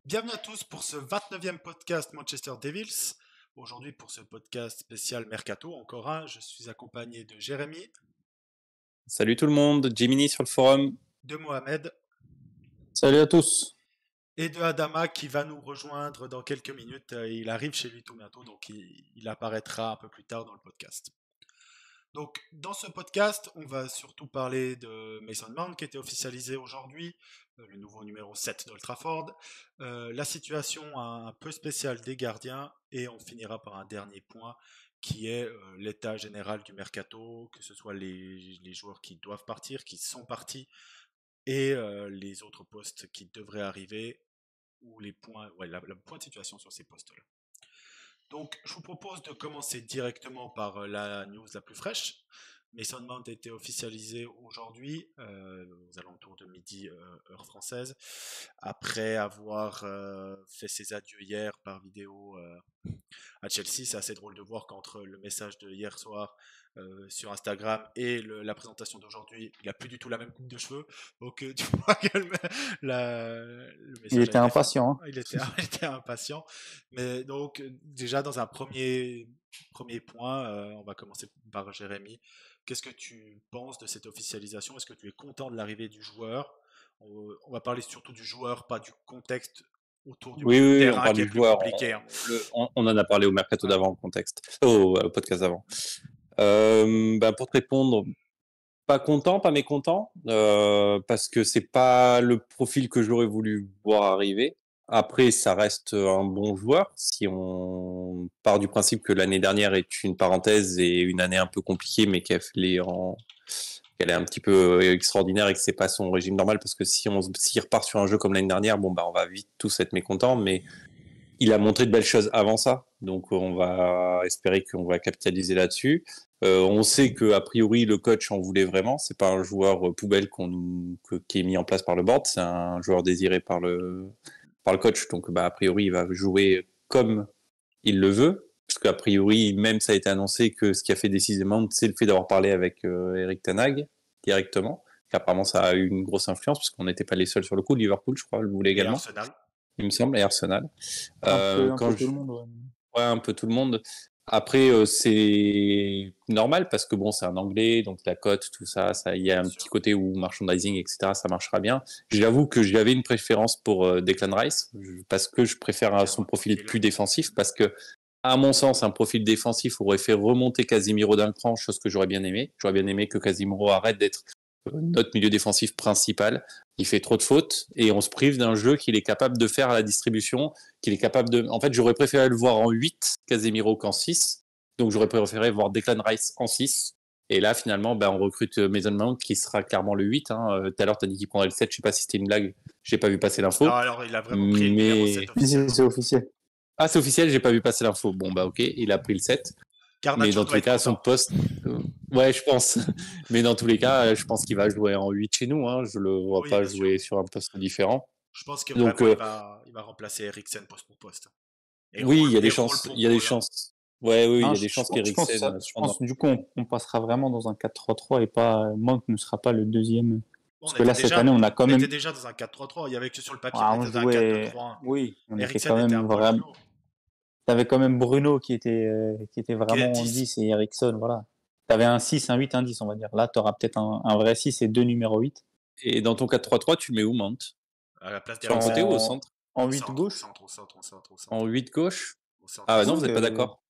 Bienvenue à tous pour ce 29e podcast Manchester Devils. Aujourd'hui pour ce podcast spécial Mercato, encore un, je suis accompagné de Jérémy, Salut tout le monde, Jiminy sur le forum. de Mohamed Salut à tous. et de Adama qui va nous rejoindre dans quelques minutes. Il arrive chez lui tout bientôt, donc il apparaîtra un peu plus tard dans le podcast. Donc, dans ce podcast, on va surtout parler de Mason Mount qui a été officialisé aujourd'hui, le nouveau numéro 7 d'Old Trafford, la situation un peu spéciale des gardiens, et on finira par un dernier point qui est l'état général du mercato, que ce soit les joueurs qui doivent partir, qui sont partis, et les autres postes qui devraient arriver, ou les points, ouais, la point de situation sur ces postes-là. Donc, je vous propose de commencer directement par la news la plus fraîche. Mason Mount a été officialisé aujourd'hui, aux alentours de midi, heure française, après avoir fait ses adieux hier par vidéo à Chelsea. C'est assez drôle de voir qu'entre le message de hier soir sur Instagram et la présentation d'aujourd'hui, il n'a plus du tout la même coupe de cheveux. Donc tu vois que le message Il était impatient. il était impatient. Mais donc déjà dans un premier point, on va commencer par Jérémy. Qu'est-ce que tu penses de cette officialisation? Est-ce que tu es content de l'arrivée du joueur? On va parler surtout du joueur, pas du contexte autour du Oui, on terrain parle qui est du plus joueur. compliqué. Hein. On en a parlé au mercato d'avant, au contexte, au podcast d'avant. Pour te répondre, pas content, pas mécontent, parce que c'est pas le profil que j'aurais voulu voir arriver. Après, ça reste un bon joueur. Si on part du principe que l'année dernière est une parenthèse et une année un peu compliquée, mais qu'elle est un petit peu extraordinaire et que c'est pas son régime normal, parce que s'il repart sur un jeu comme l'année dernière, on va vite tous être mécontents, mais il a montré de belles choses avant ça, donc on va espérer qu'on va capitaliser là-dessus. On sait que a priori le coach en voulait vraiment. C'est pas un joueur poubelle qui est mis en place par le board. C'est un joueur désiré par le coach. Donc a priori il va jouer comme il le veut. Parce qu'a priori même ça a été annoncé que ce qui a fait décisément c'est le fait d'avoir parlé avec Eric Ten Hag directement. Qu'apparemment ça a eu une grosse influence parce qu'on n'était pas les seuls sur le coup. Liverpool je crois le voulait également. Arsenal. Il me semble, et Arsenal. Un peu tout le monde. Ouais, un peu tout le monde. Après, c'est normal parce que bon, c'est un anglais, donc la cote, tout ça, il y a un petit côté où merchandising, etc., ça marchera bien. J'avoue que j'avais une préférence pour Declan Rice parce que je préfère son profil plus défensif parce que, à mon sens, un profil défensif aurait fait remonter Casemiro d'un cran, chose que j'aurais bien aimé. J'aurais bien aimé que Casemiro arrête d'être notre milieu défensif principal. Il fait trop de fautes et on se prive d'un jeu qu'il est capable de faire à la distribution, qu'il est capable de... En fait, j'aurais préféré le voir en 8, Casemiro, qu'en 6. Donc, j'aurais préféré voir Declan Rice en 6. Et là, finalement, on recrute Mason Mount qui sera clairement le 8. Hein. Tout à l'heure, tu as dit qu'il prendrait le 7. Je sais pas si c'était une blague. J'ai pas vu passer l'info. Non, alors il a vraiment pris le numéro 7 officiellement. C'est officiel. Ah, c'est officiel, j'ai pas vu passer l'info. Bon, ok, il a pris le 7. Garnacho mais dans tous les cas, son poste... Ouais, je pense. Mais dans tous les cas, je pense qu'il va jouer en 8 chez nous. Hein. Je le vois pas jouer sur un poste différent. Je pense que donc, vraiment, il va remplacer Eriksen poste pour poste. Et oui, il y a des chances. Il y a des chances. Ouais, oui, il y a des chances qu'Eriksen... Je pense du coup, on passera vraiment dans un 4-3-3 et pas... Mount ne sera pas le deuxième. Parce que là, cette année, on a quand même... On était déjà dans un 4-3-3. Il y avait que sur le papier, on était dans un 4-2-3-1. Oui, on était Eriksen quand même était un vraiment... T'avais quand même Bruno qui était vraiment en 10 et Eriksson, voilà. T'avais un 6, un 8, un 10, on va dire. Là, t'auras peut-être un vrai 6 et deux numéros 8. Et dans ton 4-3-3, tu mets où, Mount? À la place sur un côté ou au centre? En 8 gauche. En 8 gauche. Ah non, vous n'êtes pas d'accord.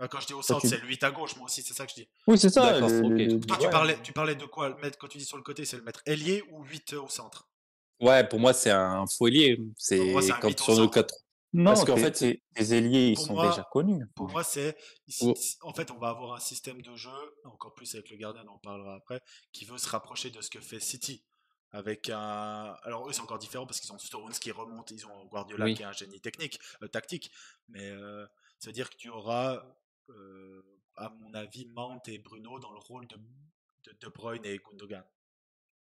Quand je dis au centre, c'est le 8 à gauche, moi aussi, c'est ça que je dis. Oui, c'est ça. D'accord, ok. Toi, tu parlais de quoi? Mettre, quand tu dis sur le côté, c'est le mettre ailier ou 8 au centre? Ouais, pour moi, c'est un faux ailier. C'est quand sur nos 4. Non, parce qu'en fait, les ailiers, ils sont déjà connus. Pour moi, en fait, on va avoir un système de jeu, encore plus avec le gardien, on en parlera après, qui veut se rapprocher de ce que fait City. Avec alors eux, c'est encore différent parce qu'ils ont Stones qui remonte, ils ont Guardiola qui est un génie tactique. Mais ça veut dire que tu auras, à mon avis, Mount et Bruno dans le rôle de Bruyne et Gundogan.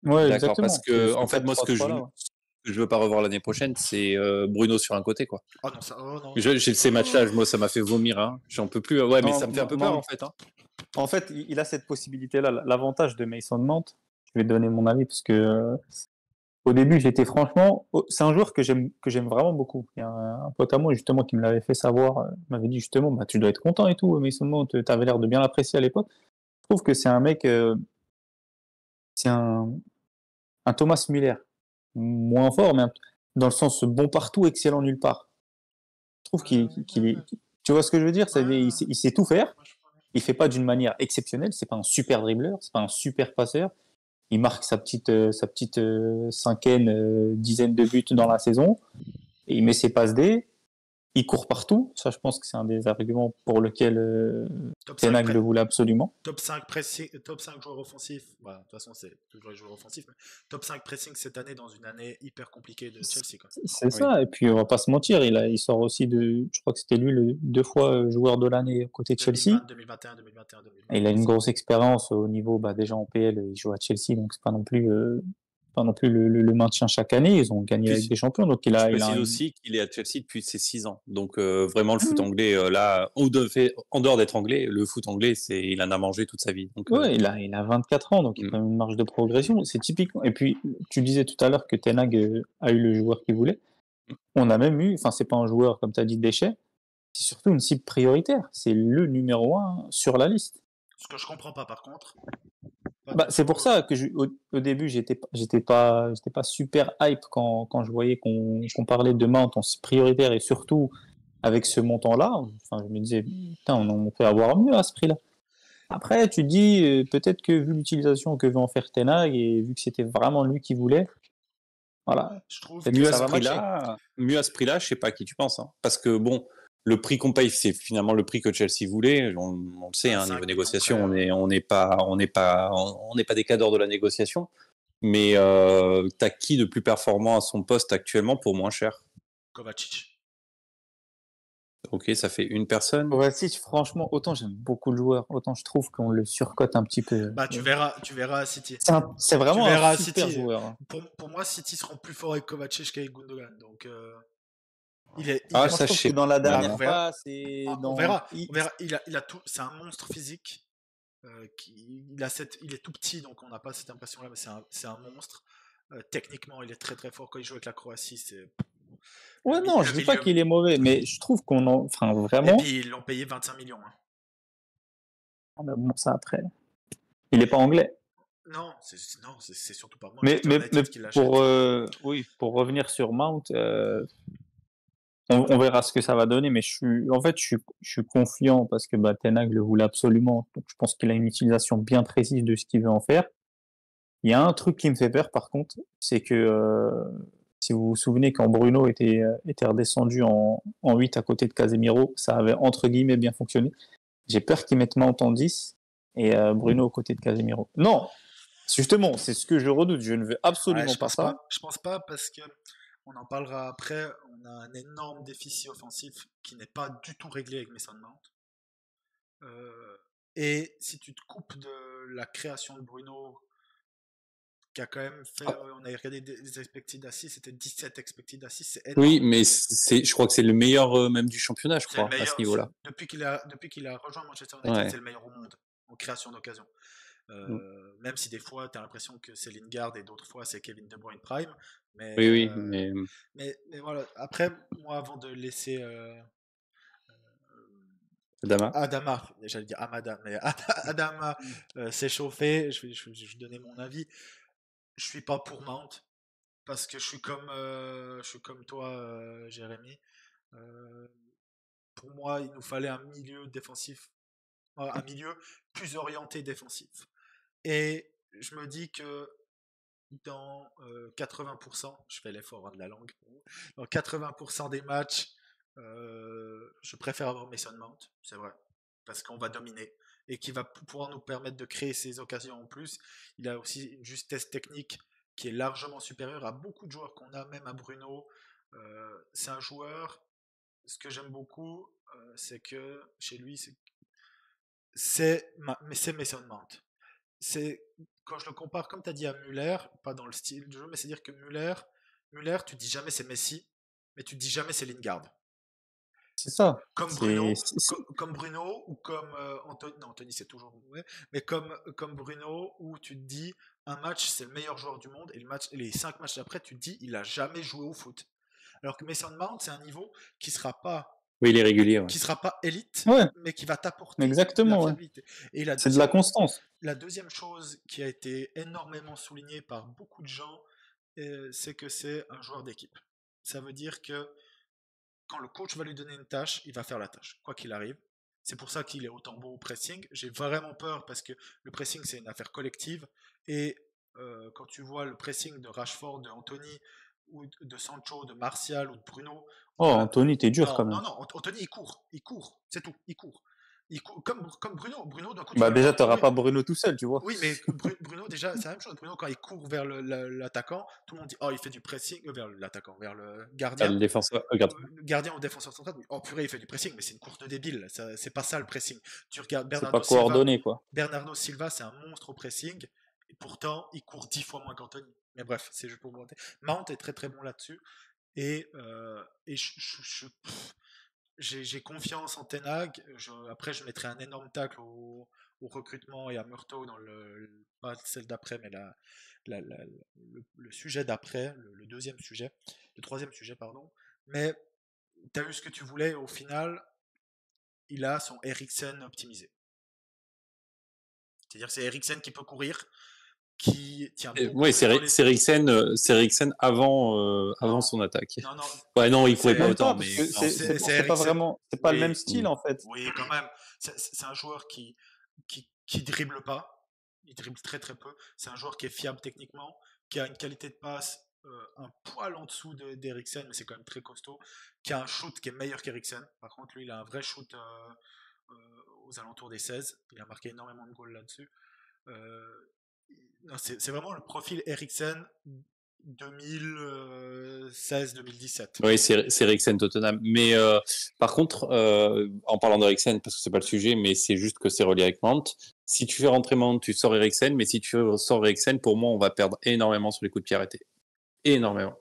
Ouais, d'accord, parce que en fait, moi, ce que je veux pas revoir l'année prochaine, c'est Bruno sur un côté, quoi. Oh non, non. J'ai ces matchs-là, moi, ça m'a fait vomir, hein. J'en peux plus. Ouais, mais ça me fait un peu peur, en fait. Hein. En fait, il a cette possibilité-là. L'avantage de Mason Mount, je vais donner mon avis parce que Au début, j'étais franchement. C'est un joueur que j'aime vraiment beaucoup. Il y a un pote à moi justement qui me l'avait fait savoir. Il m'avait dit justement, bah tu dois être content et tout. Mason Mount, t'avais l'air de bien l'apprécier à l'époque. Je trouve que c'est un mec. C'est un Thomas Müller, moins fort, mais dans le sens bon partout, excellent nulle part. Je trouve qu'il est. Tu vois ce que je veux dire? Il sait tout faire. Il fait pas d'une manière exceptionnelle. C'est pas un super dribbleur. C'est pas un super passeur. Il marque sa petite cinquaine, dizaine de buts dans la saison. Et il met ses passes D. Il court partout. Ça, je pense que c'est un des arguments pour lequel Ten Hag le voulait absolument. Top 5 joueurs offensifs. Bah, de toute façon, c'est toujours les joueurs offensifs. Mais top 5 pressing cette année dans une année hyper compliquée de Chelsea. Quoi. C'est ça. Et puis, on va pas se mentir. Il sort aussi je crois que c'était lui deux fois joueur de l'année côté de Chelsea. 2021, 2021, 2022. Et il a une grosse expérience au niveau, déjà en PL, il joue à Chelsea, donc c'est pas non plus le maintien chaque année. Ils ont gagné avec des champions, donc je précise aussi qu'il est à Chelsea depuis ses 6 ans. Donc vraiment le foot anglais, là, en dehors d'être anglais, le foot anglais, il en a mangé toute sa vie. Donc, il a 24 ans, donc il a quand même une marge de progression. C'est typiquement. Et puis tu disais tout à l'heure que Ten Hag a eu le joueur qu'il voulait. On a même eu, enfin c'est pas un joueur comme tu as dit déchet, c'est surtout une cible prioritaire. C'est le numéro 1 sur la liste. Ce que je comprends pas par contre. C'est pour ça que au début j'étais pas super hype quand je voyais qu'on parlait de Mount en prioritaire et surtout avec ce montant-là. Enfin, je me disais putain, on peut avoir mieux à ce prix-là. Après, tu dis peut-être que vu l'utilisation que veut en faire Ten Hag et vu que c'était vraiment lui qui voulait, voilà. Je trouve que mieux à ce prix-là, je sais pas à qui tu penses, hein. Parce que bon. Le prix qu'on paye, c'est finalement le prix que Chelsea voulait. On le sait, niveau négociation, on n'est pas des cadres de la négociation. Mais t'as qui de plus performant à son poste actuellement pour moins cher? Kovacic. Ok, ça fait une personne. Kovacic, franchement, autant j'aime beaucoup le joueur, autant je trouve qu'on le surcote un petit peu. Bah, tu verras à City. C'est vraiment un super joueur. Pour moi, City seront plus forts avec Kovacic qu'avec Gundogan. Donc. Ça, je sais. Dans la dernière passe on verra. Il a tout. C'est un monstre physique. Il est tout petit, donc on n'a pas cette impression-là, mais c'est un monstre. Techniquement, il est très très fort. Quand il joue avec la Croatie, c'est. Ouais, non, je dis pas qu'il est mauvais, mais je trouve enfin, vraiment. Et puis ils l'ont payé 25 millions. Hein. Ah, mais bon, ça après. Il est pas anglais. Non, c'est surtout pas moi. Mais pour revenir sur Mount. On verra ce que ça va donner, mais je suis confiant parce que Ten Hag le voulait absolument. Donc je pense qu'il a une utilisation bien précise de ce qu'il veut en faire. Il y a un truc qui me fait peur par contre, c'est que si vous vous souvenez quand Bruno était redescendu en 8 à côté de Casemiro, ça avait entre guillemets bien fonctionné. J'ai peur qu'ils mettent Mount en 10 et Bruno aux côtés de Casemiro. Non, justement, c'est ce que je redoute. Je ne veux absolument pas ça. Je pense pas parce que on en parlera après. On a un énorme déficit offensif qui n'est pas du tout réglé avec Mason Mount. Et si tu te coupes de la création de Bruno, qui a quand même fait, on a regardé des expected assists, c'était 17 expected assists, c'est énorme. Oui, mais je crois que c'est le meilleur même du championnat, je crois, à ce niveau-là. Depuis qu'il a rejoint Manchester United, c'est le meilleur au monde en création d'occasion. Même si des fois tu as l'impression que c'est Lingard et d'autres fois c'est Kevin De Bruyne Prime. Mais, oui, mais voilà. Après, moi, avant de laisser Adama, j'allais dire Amada, mais Adama s'échauffer, je vais donner mon avis. Je suis pas pour Mount parce que je suis comme toi, Jérémy. Pour moi, il nous fallait un milieu défensif, un milieu plus orienté défensif. Et je me dis que dans 80%, je fais l'effort de la langue, dans 80% des matchs, je préfère avoir Mason Mount, c'est vrai, parce qu'on va dominer et qui va pouvoir nous permettre de créer ces occasions en plus. Il a aussi une justesse technique qui est largement supérieure à beaucoup de joueurs qu'on a, même à Bruno. C'est un joueur, ce que j'aime beaucoup, c'est que chez lui, c'est Mason Mount. Quand je le compare, comme tu as dit, à Müller, pas dans le style de jeu, mais c'est-à-dire que Müller, tu dis jamais c'est Messi, mais tu dis jamais c'est Lingard. C'est ça. Comme Bruno ou comme Anthony. Non, Anthony c'est toujours mauvais, mais comme Bruno, où tu te dis un match, c'est le meilleur joueur du monde, et les 5 matchs d'après, tu te dis, il a jamais joué au foot. Alors que Mason Mount, c'est un niveau qui sera pas, Oui, il est régulier. Ouais. élite, Ouais, mais qui va t'apporter de la exactement. Ouais. fiabilité. Et C'est de la constance. la deuxième chose qui a été énormément soulignée par beaucoup de gens, c'est que c'est un joueur d'équipe. Ça veut dire que quand le coach va lui donner une tâche, il va faire la tâche, quoi qu'il arrive. C'est pour ça qu'il est autant bon au pressing. J'ai vraiment peur parce que le pressing, c'est une affaire collective. Et quand tu vois le pressing de Rashford, de Anthony, ou de Sancho, de Martial ou de Bruno. Oh, Anthony, t'es dur quand même. Non, Anthony, il court, c'est tout, il court. Comme Bruno d'un coup tu Bah vas le déjà, voir t'auras courir. pas Bruno tout seul, tu vois. Oui, mais Bruno, déjà, c'est la même chose. Bruno, quand il court vers l'attaquant, tout le monde dit, oh, il fait du pressing, vers l'attaquant, vers le gardien. Le défenseur, regarde. Le gardien ou défenseur central, oh purée, il fait du pressing, mais c'est une course de débile. C'est pas ça le pressing. Tu regardes C'est pas coordonné, quoi. Bernardo Silva, c'est un monstre au pressing, et pourtant, il court 10 fois moins qu'Anthony. Mais bref, c'est juste pour vous montrer. Mount est très très bon là-dessus. Et j'ai confiance en Ten Hag. Après, je mettrai un énorme tacle au recrutement et à Murtaugh dans pas celle d'après, mais le sujet d'après, le deuxième sujet, le troisième sujet, pardon. Mais tu as eu ce que tu voulais, au final, il a son Eriksen optimisé. C'est-à-dire c'est Eriksen qui peut courir, qui tient beaucoup. Oui, c'est Eriksen avant son attaque. Non. Ouais, non, il courait pas Même autant, pas, mais parce que c'est pas vraiment, c'est pas le même style en fait. Oui, quand même. C'est un joueur qui dribble pas. Il dribble très très peu. C'est un joueur qui est fiable techniquement, qui a une qualité de passe un poil en dessous d'Eriksen, mais c'est quand même très costaud. Qui a un shoot qui est meilleur qu'Eriksen. Par contre, lui, il a un vrai shoot aux alentours des 16. Il a marqué énormément de goals là-dessus. C'est vraiment le profil Eriksen 2016-2017. Oui, c'est Eriksen Tottenham. Mais par contre, en parlant d'Eriksen, parce que c'est pas le sujet, mais c'est juste que c'est relié avec Mount. Si tu fais rentrer Mount, tu sors Eriksen, mais si tu sors Eriksen, pour moi, on va perdre énormément sur les coups de pied arrêtés. Énormément.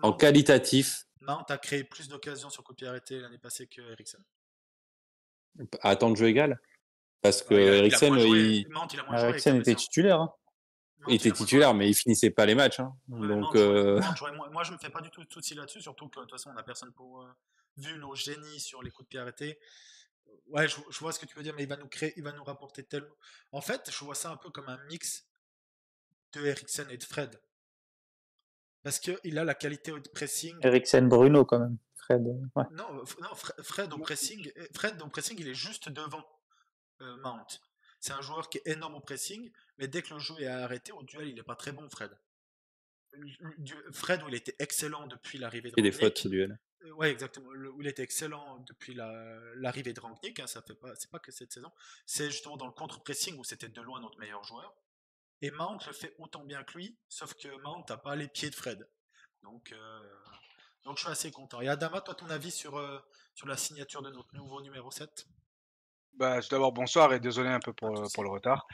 En qualitatif. Mount a créé plus d'occasions sur coup de pied arrêté l'année passée que Eriksen. À temps de jeu égal. Parce que Eriksen, Eriksen était titulaire. Hein. Il était titulaire, mais il finissait pas les matchs. Hein. Ouais, donc, moi, je me fais pas du tout de soucis là-dessus, surtout que de toute façon, on a personne pour. Vu nos génies sur les coups de pied arrêtés. Ouais, je vois ce que tu veux dire, mais il va nous rapporter tellement. En fait, je vois ça un peu comme un mix de Eriksen et de Fred. Parce qu'il a la qualité de pressing. Eriksen Bruno, quand même. Fred. Ouais. Non, Fred au pressing, il est juste devant Mount. C'est un joueur qui est énorme au pressing, mais dès que le jeu est arrêté, au duel, il n'est pas très bon, Fred. Fred, où il était excellent depuis l'arrivée de Rangnick. Et des fautes au duel. Ouais, exactement. Où il était excellent depuis l'arrivée de Rangnick. Hein, c'est pas que cette saison. C'est justement dans le contre-pressing où c'était de loin notre meilleur joueur. Et Mount le fait autant bien que lui, sauf que Mount n'a pas les pieds de Fred. Donc je suis assez content. Et Adama, toi, ton avis sur la signature de notre nouveau numéro 7? Bah, tout d'abord, bonsoir et désolé un peu pour le retard.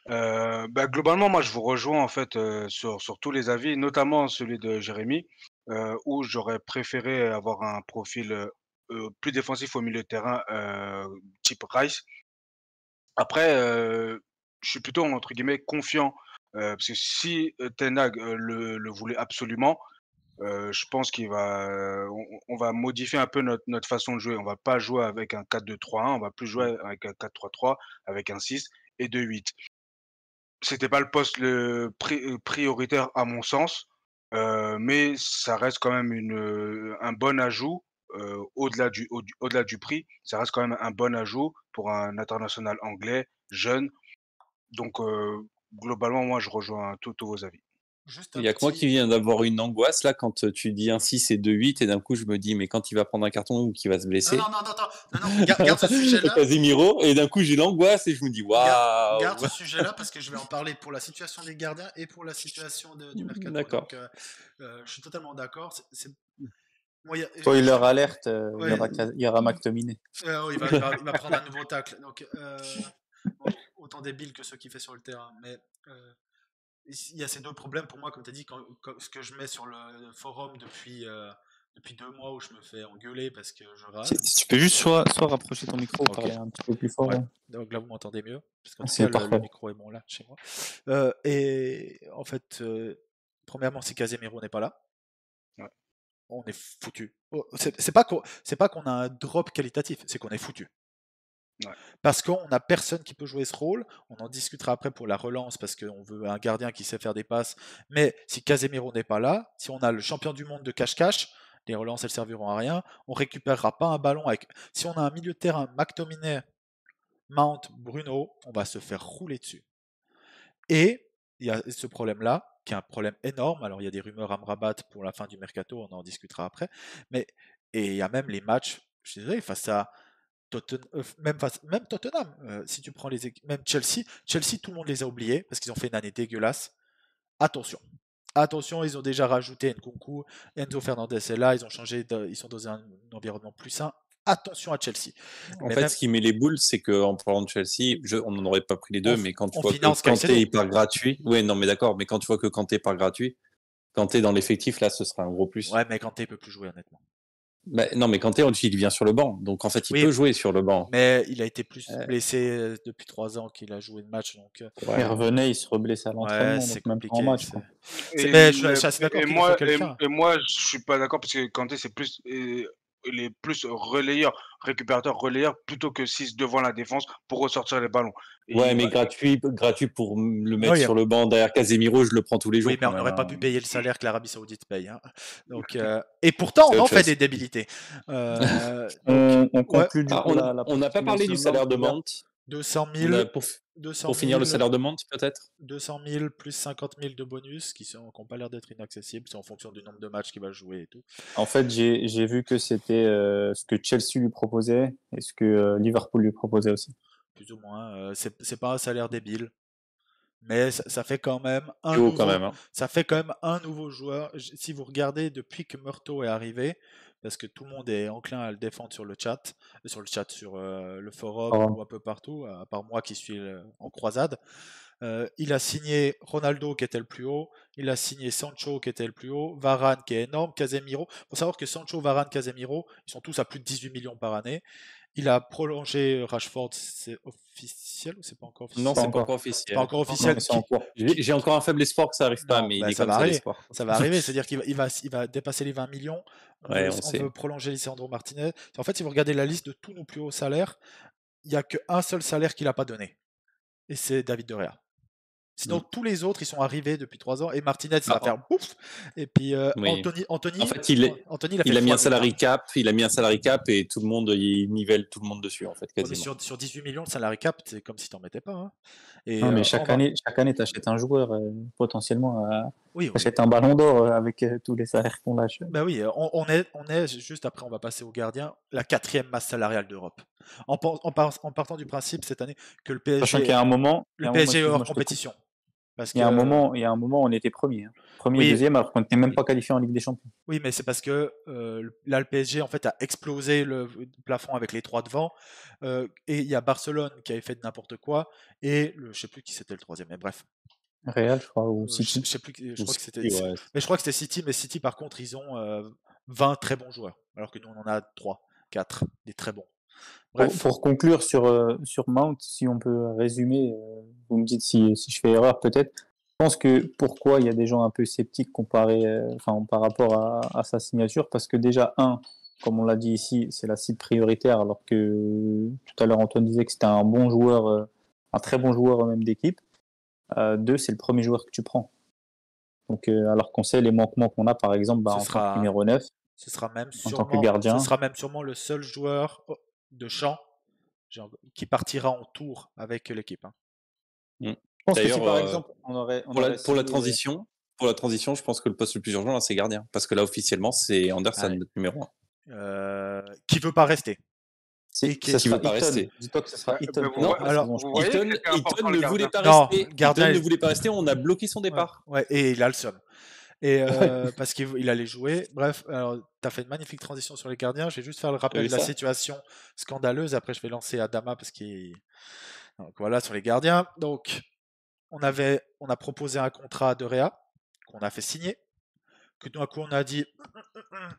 Globalement, moi, je vous rejoins en fait sur tous les avis, notamment celui de Jérémy, où j'aurais préféré avoir un profil plus défensif au milieu de terrain, type Rice. Après, je suis plutôt entre guillemets confiant, parce que si Ten Hag le voulait absolument, je pense on va modifier un peu notre façon de jouer. On va pas jouer avec un 4-2-3-1, on va plus jouer avec un 4-3-3, avec un 6 et 2-8. C'était pas le poste prioritaire à mon sens, mais ça reste quand même un bon ajout, au-delà du prix. Ça reste quand même un bon ajout pour un international anglais, jeune. Donc globalement, moi, je rejoins tous vos avis. Il y a que moi qui viens d'avoir une angoisse là quand tu dis un 6 et 2-8 et d'un coup je me dis mais quand il va prendre un carton ou qu'il va se blesser. Non, garde ce sujet-là. Casemiro et d'un coup j'ai l'angoisse et je me dis waouh. Garde ce sujet-là parce que je vais en parler pour la situation des gardiens et pour la situation du mercato. D'accord. Donc je suis totalement d'accord. Spoiler alerte, il y aura McTominay. Il va prendre un nouveau tacle. Donc autant débile que ceux qu'il fait sur le terrain. Mais il y a ces deux problèmes pour moi, comme tu as dit, ce que je mets sur le forum depuis depuis 2 mois où je me fais engueuler parce que je râle. Si tu peux juste soit rapprocher ton micro ou Ok. parler un petit peu plus fort. Ouais. Ouais. Donc là, vous m'entendez mieux. Parce qu'en tout C'est cas, le parfait. micro est bon là, chez moi. Et en fait, premièrement, si Casemiro n'est pas là, Ouais. on est foutu. C'est pas qu'on a un drop qualitatif, c'est qu'on est foutu. Ouais. Parce qu'on n'a personne qui peut jouer ce rôle. On en discutera après pour la relance parce qu'on veut un gardien qui sait faire des passes. Mais si Casemiro n'est pas là, si on a le champion du monde de cache-cache, les relances elles serviront à rien. On récupérera pas un ballon avec. Si on a un milieu de terrain, McTominay, Mount, Bruno, on va se faire rouler dessus. Et il y a ce problème-là, qui est un problème énorme. Alors il y a des rumeurs à Amrabat pour la fin du mercato, on en discutera après. Et il y a même les matchs, je suis désolé, face à même Tottenham, si tu prends même Chelsea, tout le monde les a oubliés parce qu'ils ont fait une année dégueulasse. Attention. Attention, ils ont déjà rajouté Nkunku, Enzo Fernandez est là, ils ont changé, ils sont dans un environnement plus sain. Attention à Chelsea. En Mais fait, même, ce qui met les boules, c'est qu'en parlant de Chelsea, on n'en aurait pas pris les deux, mais quand tu on vois que finance Kanté Caicedo. il part gratuit, ouais, non, mais d'accord, mais quand tu vois que Kanté part gratuit, Kanté dans l'effectif, là, ce sera un gros plus. Ouais, mais Kanté peut plus jouer honnêtement. Bah, non, mais Kanté, il vient sur le banc, donc en fait, il Oui, peut jouer sur le banc. mais il a été plus Euh, blessé depuis 3 ans qu'il a joué de match, donc Il ouais. revenait, il se reblessait à ouais, l'entraînement, c'est donc même pas en compliqué. match. Quoi. Mais je suis assez d'accord Et qu'il nous faut moi, quelqu'un. et moi, je suis pas d'accord parce que Kanté, c'est plus, il est plus relayeur, récupérateur, relayeur, plutôt que 6 devant la défense pour ressortir les ballons. Et Ouais, il mais va- gratuit pour le mettre Oui, sur le banc derrière Casemiro, je le prends tous les jours oui, mais quand on même. n'aurait pas Hein. pu payer le salaire que l'Arabie Saoudite paye. Hein. Donc, et pourtant, C'est on en autre fait chose. des débilités. Donc, On ouais, conclut du Ah, coup la on n'a partie pas parlé du Mason Mount, salaire de les gars. Mount. 200 On 000, a, 200 pour finir le 000, salaire de Mount, peut-être 200 000 plus 50 000 de bonus qui n'ont pas l'air d'être inaccessibles. C'est en fonction du nombre de matchs qu'il va jouer et tout. En fait, j'ai vu que c'était ce que Chelsea lui proposait et ce que Liverpool lui proposait aussi. Plus ou moins. C'est pas un salaire débile. Mais ça fait quand même C'est haut quand même. Hein. ça fait quand même un nouveau joueur. Si vous regardez depuis que Murto est arrivé, parce que tout le monde est enclin à le défendre sur le chat, sur le forum Alors, ou un peu partout, à part moi qui suis en croisade. Il a signé Ronaldo qui était le plus haut, il a signé Sancho qui était le plus haut, Varane qui est énorme, Casemiro. Il faut savoir que Sancho, Varane, Casemiro, ils sont tous à plus de 18 millions par année. Il a prolongé Rashford, c'est officiel ou c'est pas encore Non, officiel? c'est pas encore C'est pas officiel. encore non, officiel. mais c'est en cours. J'ai encore un faible espoir que ça arrive pas, Non, mais il ben est ça comme va ça arriver. l'espoir. Ça va arriver, c'est-à-dire qu'il va dépasser les 20 millions. Ouais, on On sait. veut prolonger Lisandro Martinez. En fait, si vous regardez la liste de tous nos plus hauts salaires, il n'y a qu'un seul salaire qu'il n'a pas donné. Et c'est David De Gea. Sinon, tous les autres, ils sont arrivés depuis 3 ans. Et Martinez, ça va Ah, faire bouf. Et puis oui. Anthony, En fait, il a fait il a mis un 3 buts. salary cap, il a mis un salary cap et tout le monde, il nivelle tout le monde dessus, en fait, Ouais, mais quasiment. sur 18 millions, le salary cap, c'est comme si t'en mettais pas. Hein. Et Non, mais chaque année, tu achètes un joueur potentiellement oui, oui. achètes un ballon d'or avec tous les salaires qu'on lâche. Bah oui, on est juste après, on va passer au gardien, la 4e masse salariale d'Europe. En partant du principe cette année que le Sachant qu'il PSG, y a un moment, le PSG est excuse-moi, hors je te coupe. compétition. Parce Il y a que, un moment, on était premier. Hein. Premier et oui, deuxième, alors qu'on n'était même pas qualifié en Ligue des Champions. oui, mais c'est parce que là, le PSG en fait a explosé le plafond avec les 3 devant. Et il y a Barcelone qui avait fait de n'importe quoi. Et je sais plus qui c'était le 3e, mais bref. Real, je crois, ou Je City. sais plus, je Ou crois que c'était. City, ouais. Mais je crois que c'était City, mais City par contre, ils ont 20 très bons joueurs. Alors que nous, on en a 3, 4, des très bons. Bref. Pour conclure sur Mount, si on peut résumer, vous me dites si je fais erreur peut-être. Je pense que pourquoi il y a des gens un peu sceptiques par rapport à sa signature, parce que déjà, comme on l'a dit ici, c'est la cible prioritaire, alors que tout à l'heure Antoine disait que c'était un bon joueur, un très bon joueur même d'équipe. 2, c'est le premier joueur que tu prends. Donc, alors qu'on sait les manquements qu'on a, par exemple, en tant que numéro 9, ce sera même en tant que gardien. Ce sera même sûrement le seul joueur de champ qui partira en tour avec l'équipe. Hein. Je pense que si par exemple pour la transition, je pense que le poste le plus urgent là, c'est gardien, parce que là officiellement c'est Anderson notre numéro 1. Qui veut pas rester. Ça veut pas rester. Dis-toi que ce sera Eaton. Non, alors Eaton ne voulait pas rester. Eaton ne voulait pas rester. On a bloqué son départ. Ouais, et il a le seum. Et parce qu'il allait jouer. Bref, alors tu as fait une magnifique transition sur les gardiens. Je vais juste faire le rappel de la situation scandaleuse. Après, je vais lancer Adama parce qu'il. Donc voilà, sur les gardiens. Donc, on a proposé un contrat de Réa qu'on a fait signer que d'un coup on a dit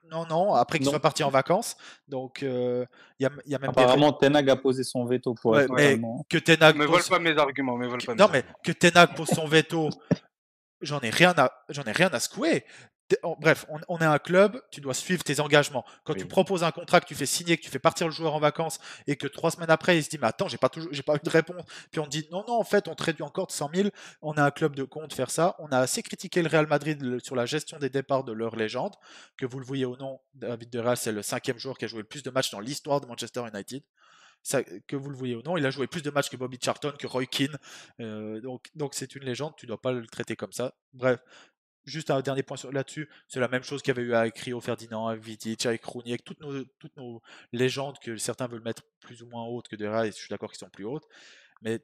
non, après qu'il Non. soit parti en vacances. Donc il y a même Apparemment, Ten Hag a posé son veto pour Ouais, être mais totalement. que Ten Hag Me vole pose... pas mes arguments, me vole que- pas mes Non, mais arguments. que Ten Hag pose son veto, j'en ai rien à secouer. Bref, on est un club, tu dois suivre tes engagements. Quand Oui. tu proposes un contrat que tu fais signer, que tu fais partir le joueur en vacances et que 3 semaines après il se dit mais attends, j'ai pas eu de réponse, puis on te dit non en fait on te réduit encore de 100 000, on a un club de compte faire ça. On a assez critiqué le Real Madrid sur la gestion des départs de leur légende, que vous le voyez ou non, David de Real c'est le 5e joueur qui a joué le plus de matchs dans l'histoire de Manchester United. Ça, que vous le voyez ou non, il a joué plus de matchs que Bobby Charlton, que Roy Keane, donc c'est une légende, tu dois pas le traiter comme ça. Bref, juste un dernier point là-dessus, c'est la même chose qu'il y avait eu avec Rio Ferdinand, avec Vidic, avec Rooney, avec toutes nos légendes que certains veulent mettre plus ou moins hautes que De Gea, et je suis d'accord qu'ils sont plus hautes, mais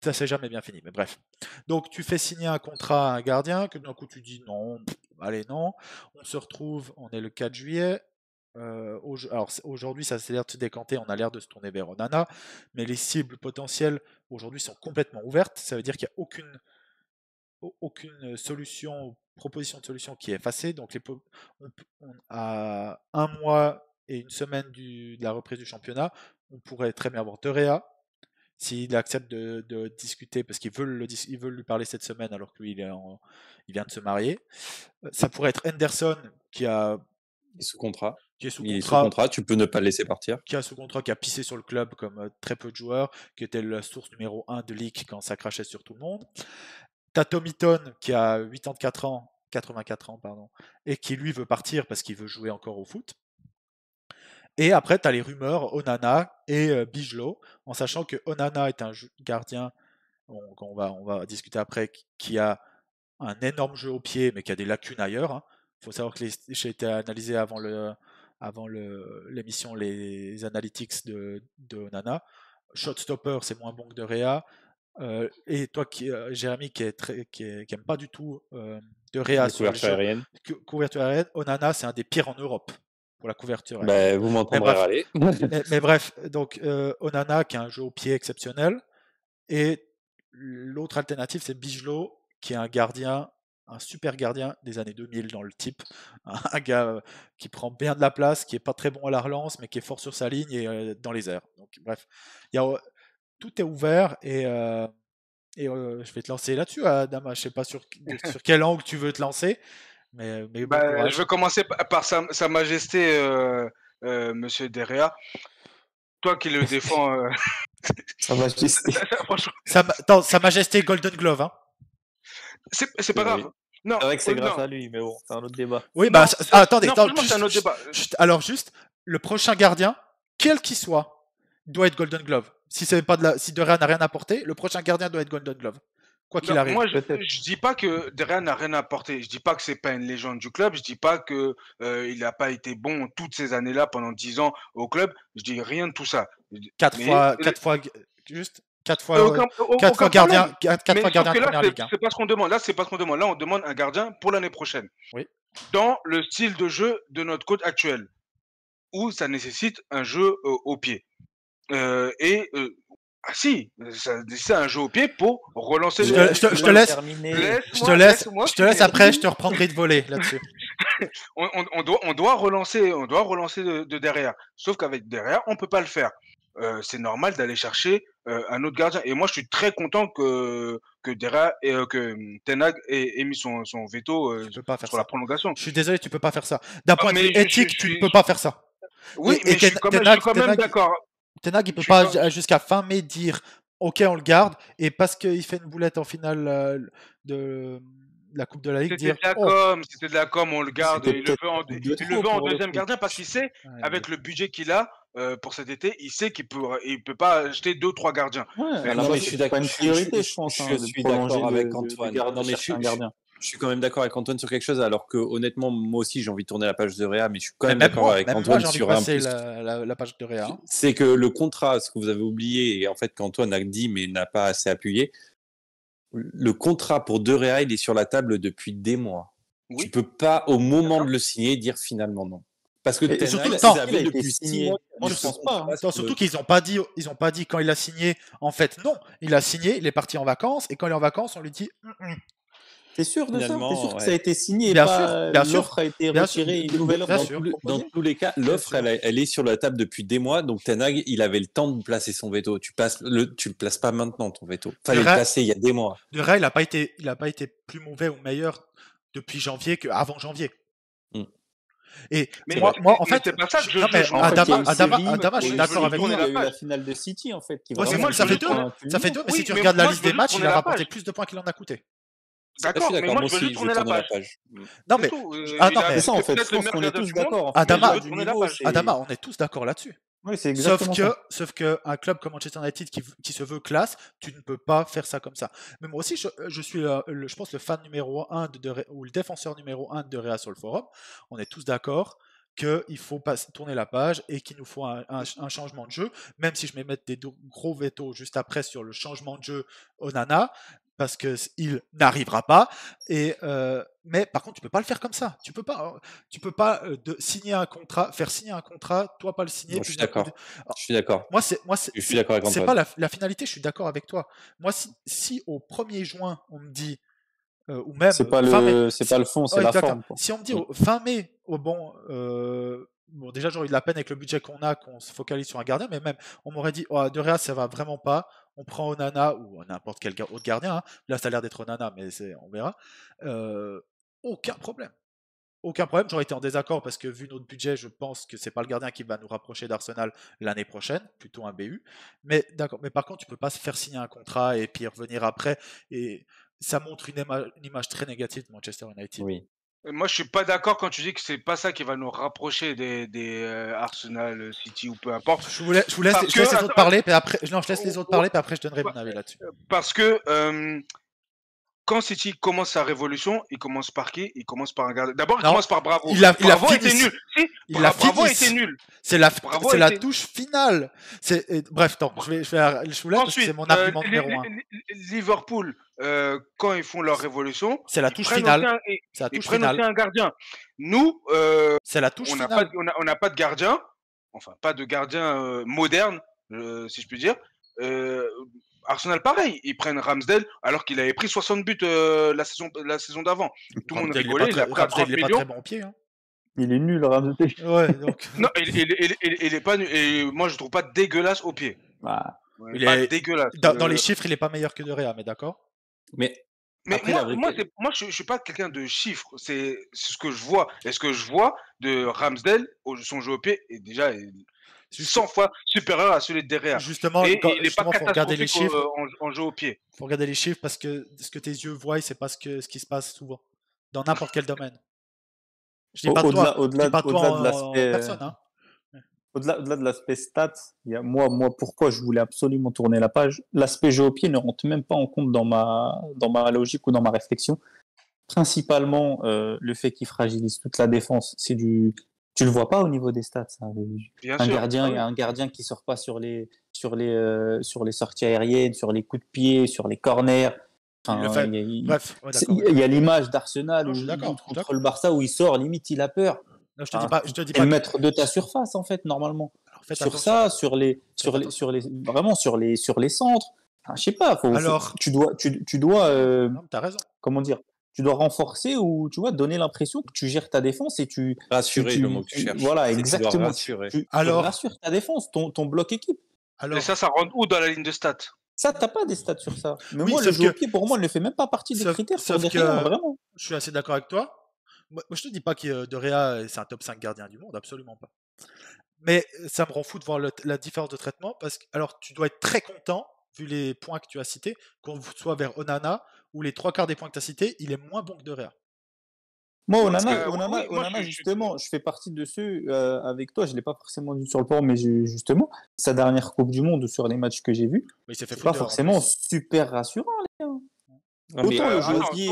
ça s'est jamais bien fini. Mais bref. Donc tu fais signer un contrat à un gardien, que d'un coup tu dis non, allez non, on se retrouve, on est le 4 juillet. Alors aujourd'hui, ça s'est l'air de se décanter, on a l'air de se tourner vers Onana, mais les cibles potentielles aujourd'hui sont complètement ouvertes. Ça veut dire qu'il n'y a aucune solution, proposition de solution qui est effacée. Donc à un mois et une semaine de la reprise du championnat, on pourrait très bien avoir De Gea, s'il accepte de discuter, parce qu'ils veulent lui parler cette semaine alors que lui il vient de se marier. Ça pourrait être Henderson qui est sous contrat. Qui est sous Il est sous contrat, contrat, tu peux ne pas le laisser partir. qui a pissé sur le club comme très peu de joueurs, qui était la source numéro 1 de leak quand ça crachait sur tout le monde. T'as Tomiton qui a 84 ans, pardon, et qui lui veut partir parce qu'il veut jouer encore au foot. Et après, tu as les rumeurs Onana et Bigelow, en sachant que Onana est un gardien, on va discuter après, qui a un énorme jeu au pied, mais qui a des lacunes ailleurs. Il faut savoir que j'ai été analysé avant l'émission les analytics de Onana. Shotstopper, c'est moins bon que De Gea. Et toi, Jérémy, qui aime pas du tout De Gea sur couverture aérienne. Couverture aérienne, Onana, c'est un des pires en Europe pour la couverture aérienne. Vous m'entendrez râler. mais bref, donc Onana qui a un jeu au pied exceptionnel, et l'autre alternative c'est Bigelow qui est un super gardien des années 2000 dans le type, un gars qui prend bien de la place, qui est pas très bon à la relance, mais qui est fort sur sa ligne et dans les airs. Donc bref, tout est ouvert et je vais te lancer là-dessus, Adama. Je sais pas sur quel angle tu veux te lancer, mais bon courage. Je vais commencer par sa Majesté, Monsieur De Gea. Toi qui le défends. Sa Majesté. Sa Majesté Golden Glove, hein. C'est pas grave. Non, c'est vrai que c'est grâce à lui, mais bon, c'est un autre débat. Oui, bah attendez, c'est un autre débat. Alors juste, le prochain gardien, quel qu'il soit, doit être Golden Glove. Si De Gea n'a rien apporté, le prochain gardien doit être Golden Glove. Quoi qu'il arrive. Moi, je dis pas que De Gea n'a rien apporté. Je dis pas que c'est pas une légende du club. Je dis pas que il n'a pas été bon toutes ces années-là pendant 10 ans au club. Je dis rien de tout ça. 4 fois gardien de première ligue. C'est pas ce qu'on demande. Là, c'est pas ce qu'on demande. Là, on demande un gardien pour l'année prochaine. Oui. Dans le style de jeu de notre coach actuel, où ça nécessite un jeu au pied. Si, c'est un jeu au pied pour relancer. Je te laisse après, je te reprendrai de voler là-dessus. on doit relancer de derrière. Sauf qu'avec derrière, on peut pas le faire. C'est normal d'aller chercher un autre gardien. Et moi, je suis très content que derrière que Ten Hag ait mis son veto sur la prolongation. Je suis désolé, tu peux pas faire ça. D'un point de vue éthique, tu ne peux pas faire ça. Oui, mais je suis quand même d'accord. Ten Hag, il peut pas jusqu'à fin mai dire ok, on le garde, et parce qu'il fait une boulette en finale de la Coupe de la Ligue, c'était de la com, on le garde, il le veut en deuxième gardien parce qu'il sait, avec le budget qu'il a pour cet été, il sait qu'il peut pas acheter 2-3 gardiens. Je suis d'accord. Une priorité, je pense. Je suis d'accord avec Antoine. Je suis quand même d'accord avec Antoine sur quelque chose, alors que honnêtement, moi aussi, j'ai envie de tourner la page de Réa, mais je suis quand même d'accord avec Antoine sur un point. La page de Réa. C'est que le contrat, ce que vous avez oublié, et en fait qu'Antoine a dit mais n'a pas assez appuyé, le contrat pour De Gea, il est sur la table depuis des mois. Oui. Tu peux pas, au moment de le signer, dire finalement non. Parce que depuis 6 mois. Moi, je pense pas. Surtout qu'ils n'ont pas dit quand il a signé. En fait, non. Il a signé, il est parti en vacances, et quand il est en vacances, on lui dit. T'es sûr de ça? T'es sûr Finalement, que ça a été signé et Bien pas sûr, bien sûr, l'offre a été bien sûr, retirée et une nouvelle offre bien a été sûr. Dans proposée? tous les cas, l'offre, sûr. elle est sur la table depuis des mois. Donc, Ten Hag, il avait le temps de placer son veto. Tu le places pas maintenant, ton veto. Fallait le Ré- placer il y a des mois. De Ray, il a pas été plus mauvais ou meilleur depuis janvier qu'avant janvier. Mm. Et Mais moi, en mais fait, c'est pas ça que je non, mais juge. En fait, il y a eu Adama, Séville, je suis il y a eu d'accord avec Séville, toi. il y a eu page. la finale de City, en fait, qui Ouais, vraiment moi, ça je fait veux deux. tourner- un Ça fait culminant. deux, mais Oui, si tu mais regardes la moi, liste je veux des juste matchs, il tourner a la rapporté page. plus de points qu'il en a coûté. Je suis D'accord, mais d'accord. moi, Moi je veux aussi, juste je veux tourner la tourner la page. page. Non, C'est mais tout. ah, Il non, a mais C'est ça, en fait. peut-être Je le pense meilleur qu'on est gardien tous du monde, d'accord, en fait. mais je Adama, veux tourner la page. Adama, on est tous d'accord là-dessus. Oui, c'est Sauf exactement ça. sauf que un club comme Manchester United qui se veut classe, tu ne peux pas faire ça comme ça. Mais moi aussi, je suis, je pense, le fan numéro 1 ou le défenseur numéro 1 de Réa sur le forum. On est tous d'accord qu'il faut pas tourner la page et qu'il nous faut un changement de jeu, même si je vais mettre des gros vétos juste après sur le changement de jeu Onana, parce qu'il n'arrivera pas. Mais par contre, tu peux pas le faire comme ça. Tu peux pas signer un contrat, faire signer un contrat, toi pas le signer. Je suis d'accord. Je suis d'accord. Je suis d'accord avec C'est Antoine. pas la finalité. Je suis d'accord avec toi. Moi, si au 1er juin on me dit ou même C'est pas fin mai, pas le fond, c'est ouais, la d'accord. forme, quoi. Si on me dit fin mai, bon, déjà j'aurais eu de la peine avec le budget qu'on a, qu'on se focalise sur un gardien, mais même on m'aurait dit De Réa ça va vraiment pas, on prend Onana ou n'importe quel autre gardien, hein. Là ça a l'air d'être Onana, mais on verra. Aucun problème. Aucun problème, j'aurais été en désaccord parce que vu notre budget, je pense que c'est pas le gardien qui va nous rapprocher d'Arsenal l'année prochaine, plutôt un BU. Mais d'accord, mais par contre, tu peux pas se faire signer un contrat et puis revenir après. Et ça montre une image très négative de Manchester United. Oui. Moi, je suis pas d'accord quand tu dis que c'est pas ça qui va nous rapprocher des Arsenal, City ou peu importe. Je vous laisse les autres parler, puis après, non, je laisse les autres parler, puis après je donnerai mon avis là-dessus. Parce que quand City commence sa révolution, il commence par qui? Il commence par un gardien. D'abord, il commence par Bravo. Bravo était nul. Si, Bravo était nul. C'est la touche finale. Bref, je vous laisse parce que c'est mon argument numéro 1. Liverpool, quand ils font leur révolution, c'est la touche finale. Ils prennent aussi un gardien. Nous, c'est la touche finale. On n'a pas de gardien, enfin pas de gardien moderne, si je puis dire. Arsenal, pareil, ils prennent Ramsdale alors qu'il avait pris 60 buts la saison d'avant. Tout le monde rigolait, il a pris 30 millions. Il est pas très bon au pied. Hein. Il est nul, Ramsdale. Ouais, donc... non, il est pas nul. Et moi, je trouve pas dégueulasse au pied. Bah, il est pas dégueulasse. Dans les chiffres, il est pas meilleur que De Réa, mais d'accord. Mais après, moi, je suis pas quelqu'un de chiffres. C'est ce que je vois. Et ce que je vois de Ramsdale, son jeu au pied, est déjà 100 fois supérieur à celui de Derrea. Justement, il est pas faut regarder les chiffres en jeu au pied. Faut regarder les chiffres parce que ce que tes yeux voient, c'est pas ce qui se passe souvent dans n'importe quel domaine. Je dis pas au-delà de l'aspect personne. Hein. Au-delà de l'aspect stats, moi, pourquoi je voulais absolument tourner la page, l'aspect jeu au pied ne rentre même pas en compte dans ma logique ou dans ma réflexion. Principalement, le fait qu'il fragilise toute la défense, tu le vois pas au niveau des stats. Ça. Un gardien qui sort pas sur les sorties aériennes, sur les coups de pied, sur les corners. Enfin, il y a l'image d'Arsenal contre le Barça où il sort, limite il a peur. Non, je te dis pas le maître de ta surface en fait normalement. Alors, sur les centres. Enfin, je sais pas. Tu dois. Non, t'as raison. Comment dire? Tu dois renforcer ou tu vois donner l'impression que tu gères ta défense et tu rassurer le mot que tu cherches. Voilà, exactement. Tu rassures ta défense, ton bloc équipe. Et ça rentre où dans la ligne de stats? Ça, t'as pas des stats sur ça. Mais moi, le jeu au pied, pour moi, ne fait même pas partie des critères. Vraiment. Je suis assez d'accord avec toi. Moi, je te dis pas que De Réa, c'est un top 5 gardien du monde, absolument pas. Mais ça me rend fou de voir la différence de traitement parce que, alors, tu dois être très content, vu les points que tu as cités, qu'on soit vers Onana, où les 3/4 des points que tu as cités, il est moins bon que De Réa. Moi, Onana, justement, je fais partie de ceux avec toi. Je ne l'ai pas forcément dit sur le port, mais justement, sa dernière Coupe du Monde sur les matchs que j'ai vus, c'est pas forcément super rassurant, les gars. Autant le jeu au pied.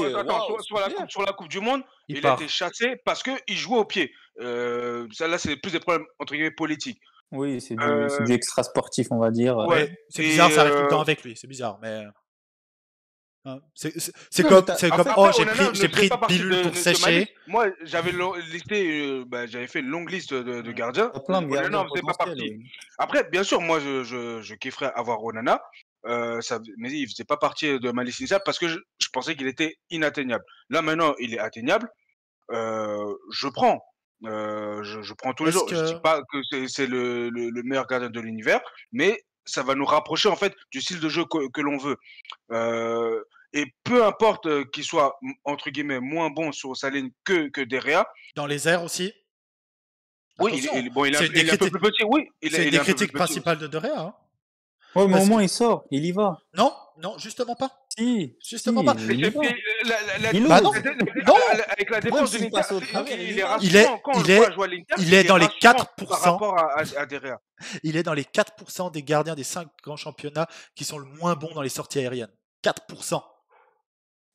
Sur la Coupe du Monde, il a été chassé parce qu'il jouait au pied. Là, c'est plus des problèmes entre guillemets politiques. Oui, c'est du extra sportif, on va dire. Ouais, c'est bizarre, ça arrive tout le temps avec lui. C'est bizarre, mais. C'est comme j'ai pris une pilule pour sécher. Moi, j'avais fait une longue liste de gardiens. Plein de gardiens Onana en faisait pas partie. Après, bien sûr, moi, je kifferais avoir Onana, mais il faisait pas partie de ma liste initiale parce que je pensais qu'il était inatteignable. Là maintenant, il est atteignable. Je prends. Je prends tous les Est-ce jours. Je dis que pas que c'est le meilleur gardien de l'univers, mais ça va nous rapprocher en fait du style de jeu que l'on veut. Et peu importe qu'il soit entre guillemets moins bon sur sa ligne que Derrea. dans les airs aussi? Oui, Attention, bon, c'est une des il est un peu critiques, plus petit. Oui, c'est une il des est un peu plus critiques petit aussi. principales de De Gea, hein. Ouais, mais au Parce que moins il sort, il y va. non, non, justement pas. Si, Justement si, pas. Mais il y va. Il Bah ose. non, non. avec la Même défense de s'il l'Inter, passe au travers, il il y est va. rassurant. Quand on le voit jouer à l'Inter, Il est il est dans les rassurant par 4%. rapport à Derrea. Il est dans les 4% des gardiens des 5 grands championnats qui sont le moins bons dans les sorties aériennes. 4%.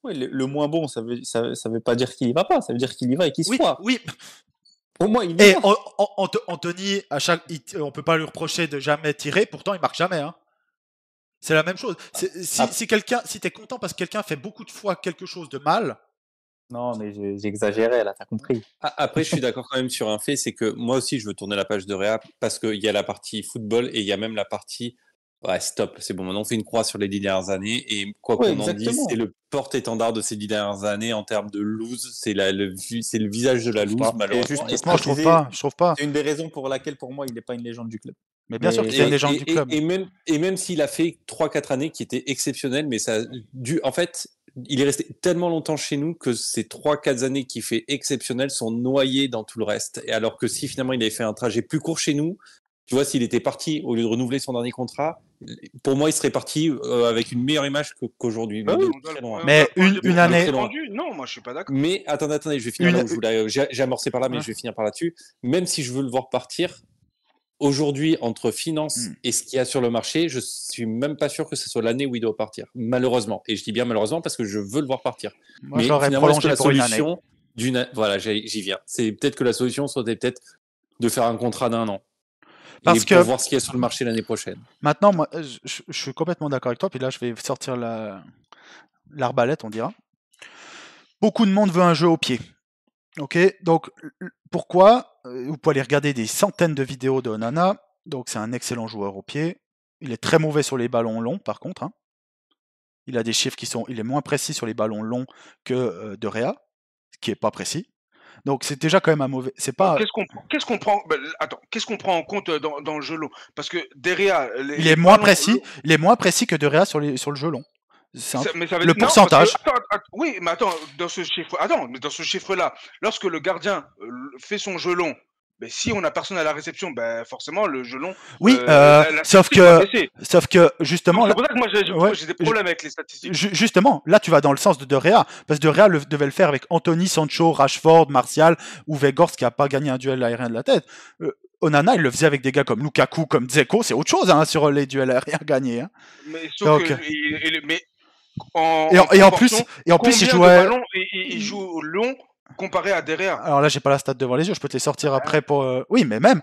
Ouais, le moins bon, ça veut pas dire qu'il y va pas, ça veut dire qu'il y va et qu'il se Oui, foire. oui. Au moins, il y Et va. Anthony, on peut pas lui reprocher de jamais tirer, pourtant il marque jamais, hein. C'est la même chose. Si t'es content parce que quelqu'un fait beaucoup de fois quelque chose de mal. Non, mais j'exagérais là, t'as compris. Après, je suis d'accord quand même sur un fait, c'est que moi aussi, je veux tourner la page de Réa parce qu'il y a la partie football et il y a même la partie ouais, stop, c'est bon, maintenant on fait une croix sur les 10 dernières années et quoi Ouais, qu'on en dise, exactement. c'est le porte-étendard de ces 10 dernières années en termes de lose, c'est le visage de la lose, malheureusement. juste Non, je trouve pas. C'est une des raisons pour laquelle, pour moi, il n'est pas une légende du club. Mais bien sûr Mais qu'il est une légende du club. Et même s'il a fait 3-4 années qui étaient exceptionnelles, mais ça en fait, il est resté tellement longtemps chez nous que ces 3-4 années qu'il fait exceptionnelles sont noyées dans tout le reste. Et alors que si finalement il avait fait un trajet plus court chez nous, tu vois, s'il était parti au lieu de renouveler son dernier contrat, pour moi, il serait parti avec une meilleure image qu'aujourd'hui. Bah oui. Très loin. Mais une année. Non, moi je suis pas d'accord. Mais attendez, je vais finir là où j'ai amorcé par là, mais je vais finir par là-dessus. Même si je veux le voir partir, aujourd'hui, entre finances et ce qu'il y a sur le marché, je suis même pas sûr que ce soit l'année où il doit partir. Malheureusement. Et je dis bien malheureusement parce que je veux le voir partir. Moi, je l'aurais prolongé pour une année. Voilà, j'y viens. C'est peut-être que la solution serait peut-être de faire un contrat d'1 an. Parce pour voir ce qu'il y a sur le marché l'année prochaine. Maintenant, moi, je suis complètement d'accord avec toi. Puis là, je vais sortir l'arbalète, on dira. Beaucoup de monde veut un jeu au pied. Ok, donc pourquoi vous pouvez aller regarder des centaines de vidéos de Onana. Donc c'est un excellent joueur au pied. Il est très mauvais sur les ballons longs, par contre. Hein. Il a des chiffres il est moins précis sur les ballons longs que De Gea, qui est pas précis. Donc c'est déjà quand même un mauvais. C'est pas. Qu'est-ce qu'on prend qu'est-ce qu'on prend en compte dans le jeu long? Parce que derrière il est moins précis. Il est moins précis que De Gea sur le jeu long. Le pourcentage. Oui, mais attends, dans ce chiffre-là, lorsque le gardien fait son jeu long, mais si on a personne à la réception, ben forcément le jeu long. Oui, sauf que justement. C'est pour ça que moi j'ai des problèmes avec les statistiques. Justement, là tu vas dans le sens de Gea, parce que De Gea devait le faire avec Anthony, Sancho, Rashford, Martial ou Weghorst qui a pas gagné un duel aérien de la tête. Onana, il le faisait avec des gars comme Lukaku, comme Dzeko, c'est autre chose hein, sur les duels aériens gagnés. Hein. Mais sauf que, en plus, il jouait. Il joue long comparé à derrière. Alors là, j'ai pas la stat devant les yeux, je peux te les sortir après pour. Oui, mais même,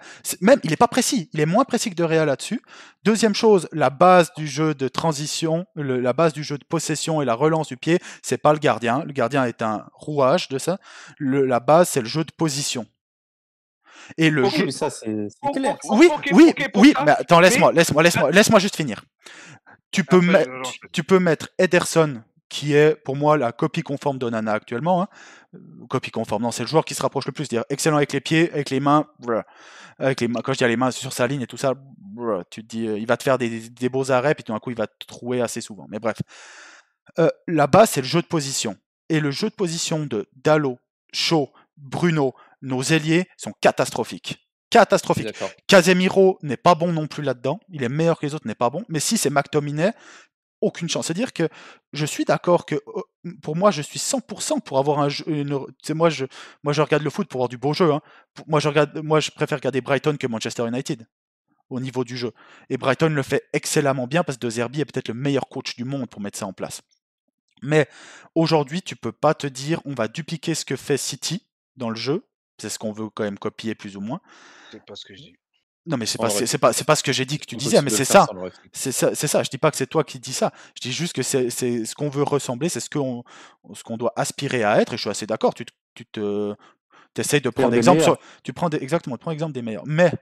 il est pas précis. Il est moins précis que De Gea là-dessus. Deuxième chose, la base du jeu de transition, la base du jeu de possession et la relance du pied, c'est pas le gardien. Le gardien est un rouage de ça. La base, c'est le jeu de position. Et le jeu. Mais ça, c'est clair. Oui, mais attends, laisse-moi juste finir. Tu peux mettre Ederson, qui est pour moi la copie conforme d'Onana actuellement. Hein. Copie conforme, non, c'est le joueur qui se rapproche le plus. C'est-à-dire excellent avec les pieds, avec les mains. Avec les mains, quand je dis les mains sur sa ligne et tout ça, tu te dis, il va te faire des beaux arrêts, puis tout d'un coup, il va te trouer assez souvent. Mais bref. Là-bas, c'est le jeu de position. Et le jeu de position de Dalot, Shaw, Bruno, nos ailiers sont catastrophiques. Catastrophique. Casemiro n'est pas bon non plus là-dedans. Il est meilleur que les autres, n'est pas bon. Mais si c'est McTominay, aucune chance. C'est-à-dire que je suis d'accord que pour moi, je suis 100% pour avoir un jeu. Moi, je regarde le foot pour avoir du beau jeu. Hein. Moi, je préfère regarder Brighton que Manchester United au niveau du jeu. Et Brighton le fait excellemment bien parce que De Zerbi est peut-être le meilleur coach du monde pour mettre ça en place. Mais aujourd'hui, tu peux pas te dire on va dupliquer ce que fait City dans le jeu. C'est ce qu'on veut quand même copier plus ou moins. C'est pas ce que je dis. Non mais c'est pas ce que j'ai dit que tu disais, mais c'est ça. C'est ça. Je dis pas que c'est toi qui dis ça. Je dis juste que c'est ce qu'on veut ressembler, c'est ce qu'on doit aspirer à être. Et je suis assez d'accord. Tu essayes de prendre exemple. Tu prends exemple des meilleurs. Mais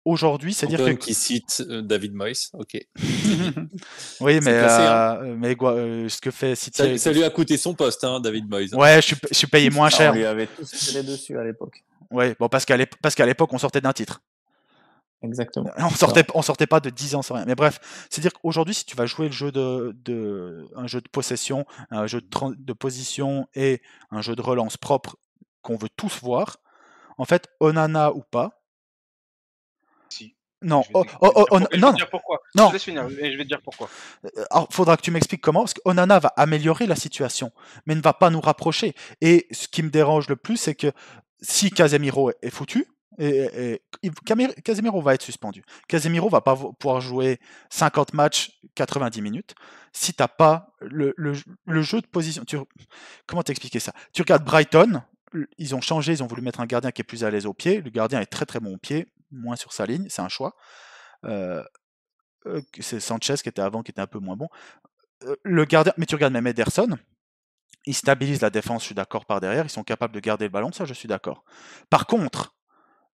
aujourd'hui, c'est-à-dire Antoine que qui cite David Moyes, ok. oui, C'est mais, placé, hein. ce que fait City Ça lui a coûté son poste, hein, David Moyes. ouais, je suis payé moins Ah, on cher. lui avait tous tiré dessus à l'époque. Ouais, bon, parce qu'à l'époque, on sortait d'un titre. Exactement. On sortait pas de 10 ans sans rien. Mais bref, c'est-à-dire qu'aujourd'hui, si tu vas jouer le jeu un jeu de possession, un jeu de position et un jeu de relance propre qu'on veut tous voir, en fait, Onana ou pas. Si. Non, Je vais non, te dire pourquoi. Je non. te laisse finir et je vais te dire pourquoi. Alors, faudra que tu m'expliques comment, parce que Onana va améliorer la situation, mais ne va pas nous rapprocher. Et ce qui me dérange le plus, c'est que si Casemiro est foutu, Casemiro va être suspendu. Casemiro va pas pouvoir jouer 50 matchs, 90 minutes. Si t'as pas le jeu de position, comment t'expliquer ça? Tu regardes Brighton, ils ont changé, ils ont voulu mettre un gardien qui est plus à l'aise au pied. Le gardien est très très bon au pied, moins sur sa ligne, c'est un choix. C'est Sanchez qui était avant, qui était un peu moins bon. Le gardien, mais tu regardes même Ederson, ils stabilisent la défense, je suis d'accord, par derrière, ils sont capables de garder le ballon, ça je suis d'accord. Par contre,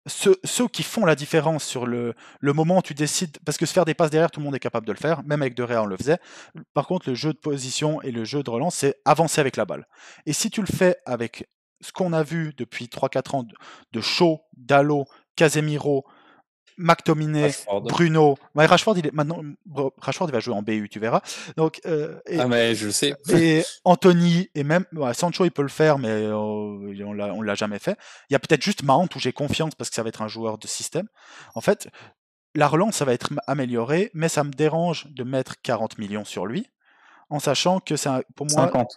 ceux qui font la différence sur le moment où tu décides, parce que se faire des passes derrière, tout le monde est capable de le faire, même avec De Gea on le faisait. Par contre, le jeu de position et le jeu de relance, c'est avancer avec la balle. Et si tu le fais avec ce qu'on a vu depuis 3-4 ans de Shaw, Dalot, Casemiro, McTominay, Rashford. Bruno. Ouais, Rashford, Rashford, il va jouer en BU, tu verras. Donc, Ah, mais je le sais. et Anthony, et même Sancho, il peut le faire, mais on l'a jamais fait. Il y a peut-être juste Mount où j'ai confiance parce que ça va être un joueur de système. En fait, la relance, ça va être amélioré, mais ça me dérange de mettre 40 millions sur lui, en sachant que c'est pour moi. 50.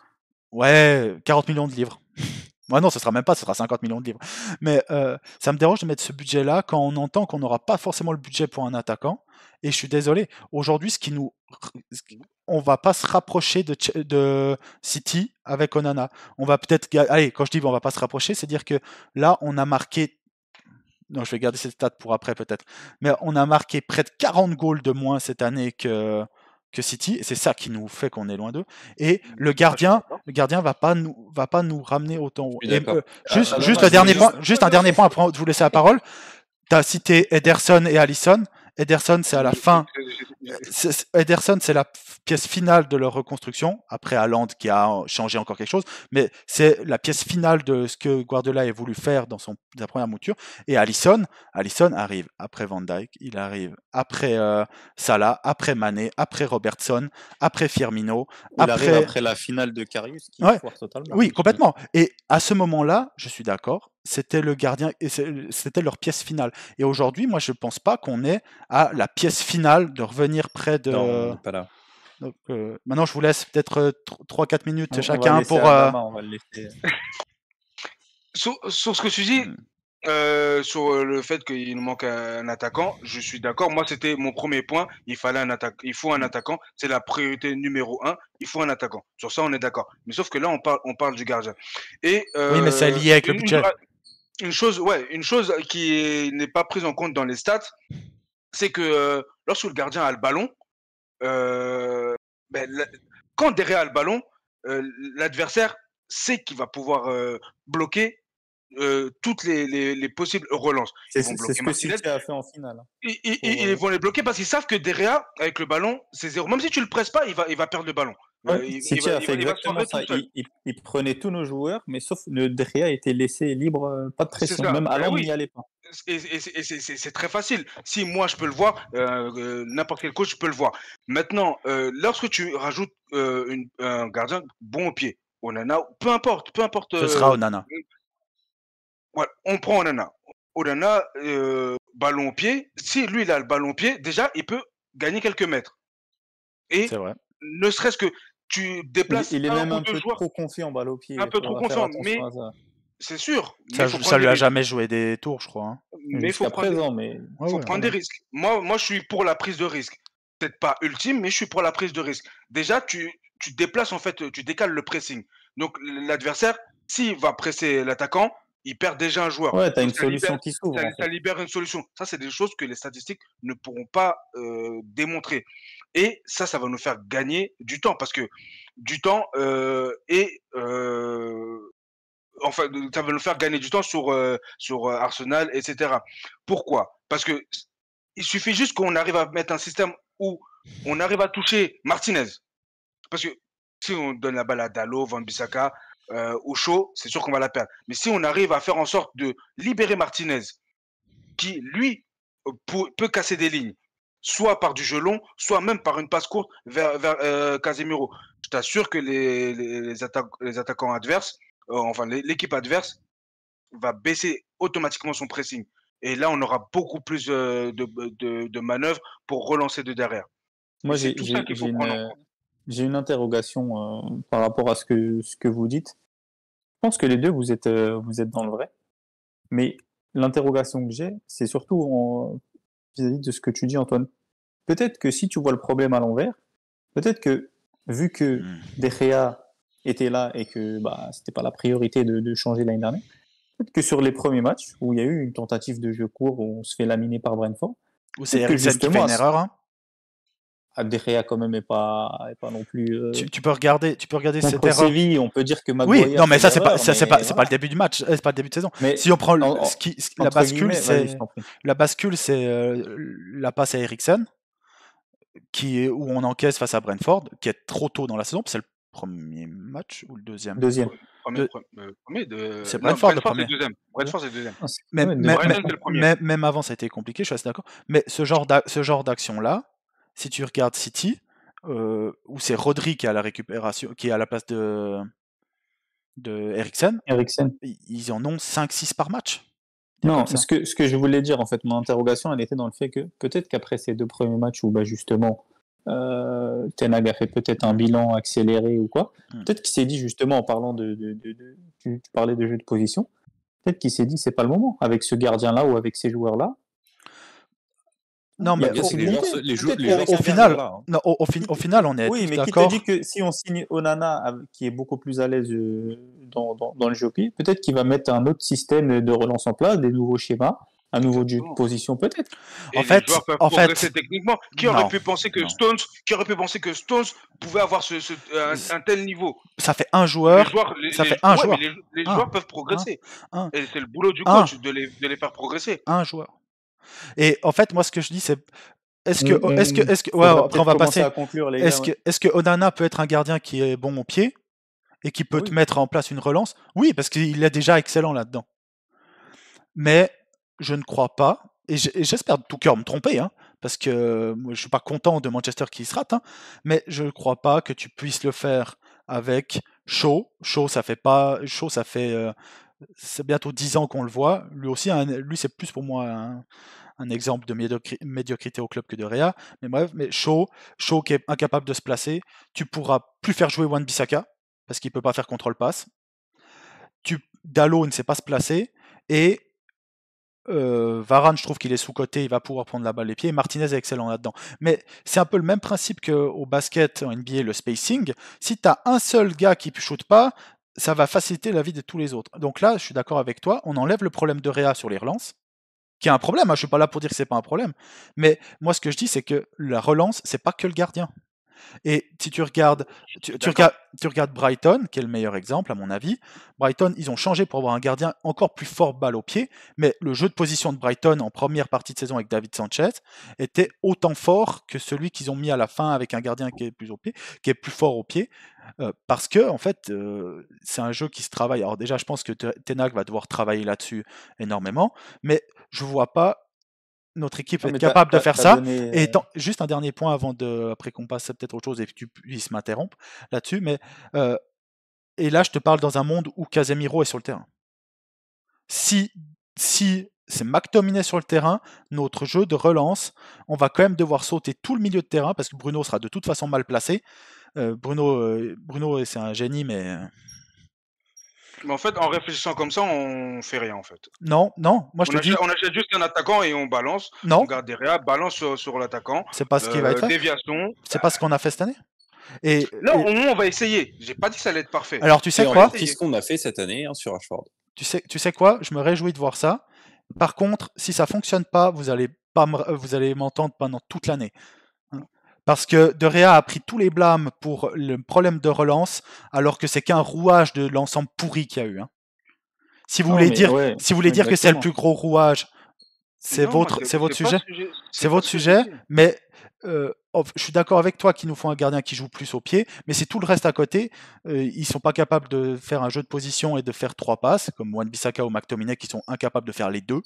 Ouais, 40 millions de livres. Ouais, non, ce sera même pas, ce sera 50 millions de livres. Mais ça me dérange de mettre ce budget-là quand on entend qu'on n'aura pas forcément le budget pour un attaquant. Et je suis désolé, aujourd'hui, on va pas se rapprocher de City avec Onana. On va peut-être, allez, quand je dis on va pas se rapprocher, c'est dire que là, on a marqué. Non, je vais garder cette stat pour après peut-être. Mais on a marqué près de 40 goals de moins cette année que City, et c'est ça qui nous fait qu'on est loin d'eux. Et le gardien va pas nous ramener autant haut. Et juste un dernier point, après de vous laisser la parole. Tu as cité Ederson et Alisson. Ederson, c'est à la fin. Ederson, c'est la pièce finale de leur reconstruction. Après Haaland qui a changé encore quelque chose, mais c'est la pièce finale de ce que Guardiola a voulu faire dans sa première mouture. Et Alisson arrive après Van Dijk, il arrive après Salah, après Mané, après Robertson, après Firmino. Il arrive après la finale de Karius qui foire totalement. Oui, complètement. Et à ce moment-là, je suis d'accord, c'était le gardien, et c'était leur pièce finale. Et aujourd'hui, moi, je ne pense pas qu'on est à la pièce finale de revenir près de. Non, on n'est pas là. Donc, maintenant, je vous laisse peut-être 3-4 minutes chacun pour. On va le laisser. Sur ce que tu dis, sur le fait qu'il nous manque un attaquant, je suis d'accord. Moi, c'était mon premier point. Il faut un attaquant. C'est la priorité numéro 1. Il faut un attaquant. Sur ça, on est d'accord. Mais sauf que là, on parle du gardien. Et, oui, mais c'est lié avec le budget. Une chose qui n'est pas prise en compte dans les stats, c'est que lorsque le gardien a le ballon, quand derrière a le ballon, l'adversaire sait qu'il va pouvoir bloquer toutes les possibles relances. C'est ce que City a fait en finale. Ils vont les bloquer parce qu'ils savent que derrière, avec le ballon, c'est zéro. Même si tu le presses pas, il va perdre le ballon. City a fait exactement ça. Il prenait tous nos joueurs, mais sauf le De Gea était laissé libre, pas de pression. Même Haaland n'y allait pas. Et c'est très facile. Si moi je peux le voir, n'importe quel coach peut le voir. Maintenant, lorsque tu rajoutes un gardien bon au pied, Onana, peu importe. Ce sera Onana. Ouais, on prend Onana. Onana, ballon au pied. Si lui il a le ballon au pied, déjà il peut gagner quelques mètres. Et c'est vrai. Ne serait-ce que tu déplaces il est même un peu trop confiant balle au pied. Un peu trop confiant, mais c'est sûr. Ça lui a jamais joué des tours, je crois. Hein. Mais il faut prendre des risques. Moi, je suis pour la prise de risque. Peut-être pas ultime, mais je suis pour la prise de risque. Déjà, tu déplaces, en fait, tu décales le pressing. Donc, l'adversaire, s'il va presser l'attaquant, il perd déjà un joueur. Ouais, tu as une solution qui s'ouvre. Ça libère une solution. Ça, c'est des choses que les statistiques ne pourront pas démontrer. Et ça va nous faire gagner du temps. Parce que du temps enfin, ça va nous faire gagner du temps sur Arsenal, etc. Pourquoi? Parce que il suffit juste qu'on arrive à mettre un système où on arrive à toucher Martinez. Parce que si on donne la balle à Dalot, Wan-Bissaka ou Shaw, c'est sûr qu'on va la perdre. Mais si on arrive à faire en sorte de libérer Martinez, qui, lui, peut casser des lignes, soit par du jeu long, soit même par une passe courte vers Casemiro. Je t'assure que les attaquants adverses, enfin l'équipe adverse, va baisser automatiquement son pressing. Et là, on aura beaucoup plus de manœuvres pour relancer de derrière. Moi, Et c'est tout ça qu'il faut prendre en compte. j'ai une interrogation par rapport à ce que vous dites. Je pense que les deux, vous êtes dans le vrai. Mais l'interrogation que j'ai, c'est surtout vis-à-vis de ce que tu dis, Antoine. Peut-être que si tu vois le problème à l'envers, peut-être que, vu que De Gea était là et que c'était pas la priorité de changer l'année dernière, peut-être que sur les premiers matchs, où il y a eu une tentative de jeu court, où on se fait laminer par Brentford, Ou c'est Eriksen qui fait une erreur, hein. De Gea quand même est pas non plus. Tu peux regarder cette erreur. Séville, on peut dire que Maguire. Oui, non, mais ça c'est pas le début du match, c'est pas le début de saison. Mais si on prend la bascule, c'est la passe à Eriksen, où on encaisse face à Brentford, qui est trop tôt dans la saison. C'est le premier match ou le deuxième? C'est Brentford le premier. Brentford c'est le deuxième. Même avant, ça a été compliqué, je suis assez d'accord. Mais ce genre d'action-là, si tu regardes City, où c'est Rodri qui a la récupération, qui est à la place de Eriksen, ils en ont 5-6 par match. Non, ce que je voulais dire, en fait, mon interrogation, elle était dans le fait que peut-être qu'après ces 2 premiers matchs où justement Ten Hag a fait peut-être un bilan accéléré ou quoi, peut-être qu'il s'est dit justement en parlant tu parlais de jeu de position, peut-être qu'il s'est dit c'est pas le moment avec ce gardien-là ou avec ces joueurs-là. Non, mais au final, on est oui, mais d'accord. Qui te dit que si on signe Onana, qui est beaucoup plus à l'aise dans le jeu au pied, peut-être qu'il va mettre un autre système de relance en place, des nouveaux schémas, un nouveau jeu de position, peut-être. Et les joueurs peuvent progresser techniquement. Qui aurait pu penser que Stones pouvait avoir un tel niveau? Ça fait un joueur. Les joueurs peuvent progresser. Et c'est le boulot du coach de les faire progresser. Un joueur. Et en fait, moi, ce que je dis, c'est est-ce que on va passer. Est-ce que Onana peut être un gardien qui est bon au pied et qui peut te mettre en place une relance? Oui, parce qu'il est déjà excellent là-dedans. Mais je ne crois pas, et j'espère de tout cœur me tromper, hein, parce que moi, je suis pas content de Manchester qui se rate, hein, mais je ne crois pas que tu puisses le faire avec Shaw. Shaw, c'est bientôt 10 ans qu'on le voit. Lui aussi, lui c'est plus pour moi un exemple de médiocrité au club que de Réa. Mais bref, Shaw qui est incapable de se placer, tu pourras plus faire jouer Wan-Bissaka parce qu'il peut pas faire contrôle-passe. Dalot ne sait pas se placer et Varane, je trouve qu'il est sous-coté, il va pouvoir prendre la balle les pieds. Martinez est excellent là-dedans. Mais c'est un peu le même principe qu'au basket, en NBA, le spacing. Si tu as un seul gars qui ne shoot pas, ça va faciliter la vie de tous les autres. Donc là, je suis d'accord avec toi, on enlève le problème de Réa sur les relances, qui est un problème, hein, je suis pas là pour dire que c'est pas un problème. Mais moi, ce que je dis, c'est que la relance, c'est pas que le gardien. Et si tu regardes Brighton, qui est le meilleur exemple à mon avis, Brighton, ils ont changé pour avoir un gardien encore plus fort balle au pied, mais le jeu de position de Brighton en première partie de saison avec David Sanchez était autant fort que celui qu'ils ont mis à la fin avec un gardien qui est plus fort au pied, parce que en fait, c'est un jeu qui se travaille. Alors déjà, je pense que Ten Hag va devoir travailler là-dessus énormément, mais je vois pas notre équipe être capable de faire ça. Et juste un dernier point après qu'on passe à peut-être autre chose et que tu puisses m'interrompre là-dessus, mais et là je te parle dans un monde où Casemiro est sur le terrain. Si c'est McTominay sur le terrain, notre jeu de relance, on va quand même devoir sauter tout le milieu de terrain parce que Bruno sera de toute façon mal placé. Bruno c'est un génie, mais en fait, en réfléchissant comme ça, on fait rien en fait. Non, moi je te dis. On achète juste un attaquant et on balance. Non. On garde derrière, balance sur l'attaquant. C'est pas ce qui va être fait. Déviation. C'est pas ce qu'on a fait cette année. Là, au moins, on va essayer. J'ai pas dit que ça allait être parfait. Alors tu sais quoi? C'est ce qu'on a fait cette année sur Rashford. Tu sais quoi? Je me réjouis de voir ça. Par contre, si ça fonctionne pas, vous allez m'entendre pendant toute l'année. Parce que De Réa a pris tous les blâmes pour le problème de relance, alors que c'est qu'un rouage de l'ensemble pourri qu'il y a eu. Hein. Si vous voulez dire que c'est le plus gros rouage, c'est Non, moi, votre, c'est votre c'est pas sujet. ce que j'ai C'est c'est pas votre ce que j'ai sujet, dit. mais je suis d'accord avec toi qu'il nous faut un gardien qui joue plus au pied, mais c'est tout le reste à côté. Ils sont pas capables de faire un jeu de position et de faire 3 passes, comme Wan-Bissaka ou McTominay qui sont incapables de faire les deux.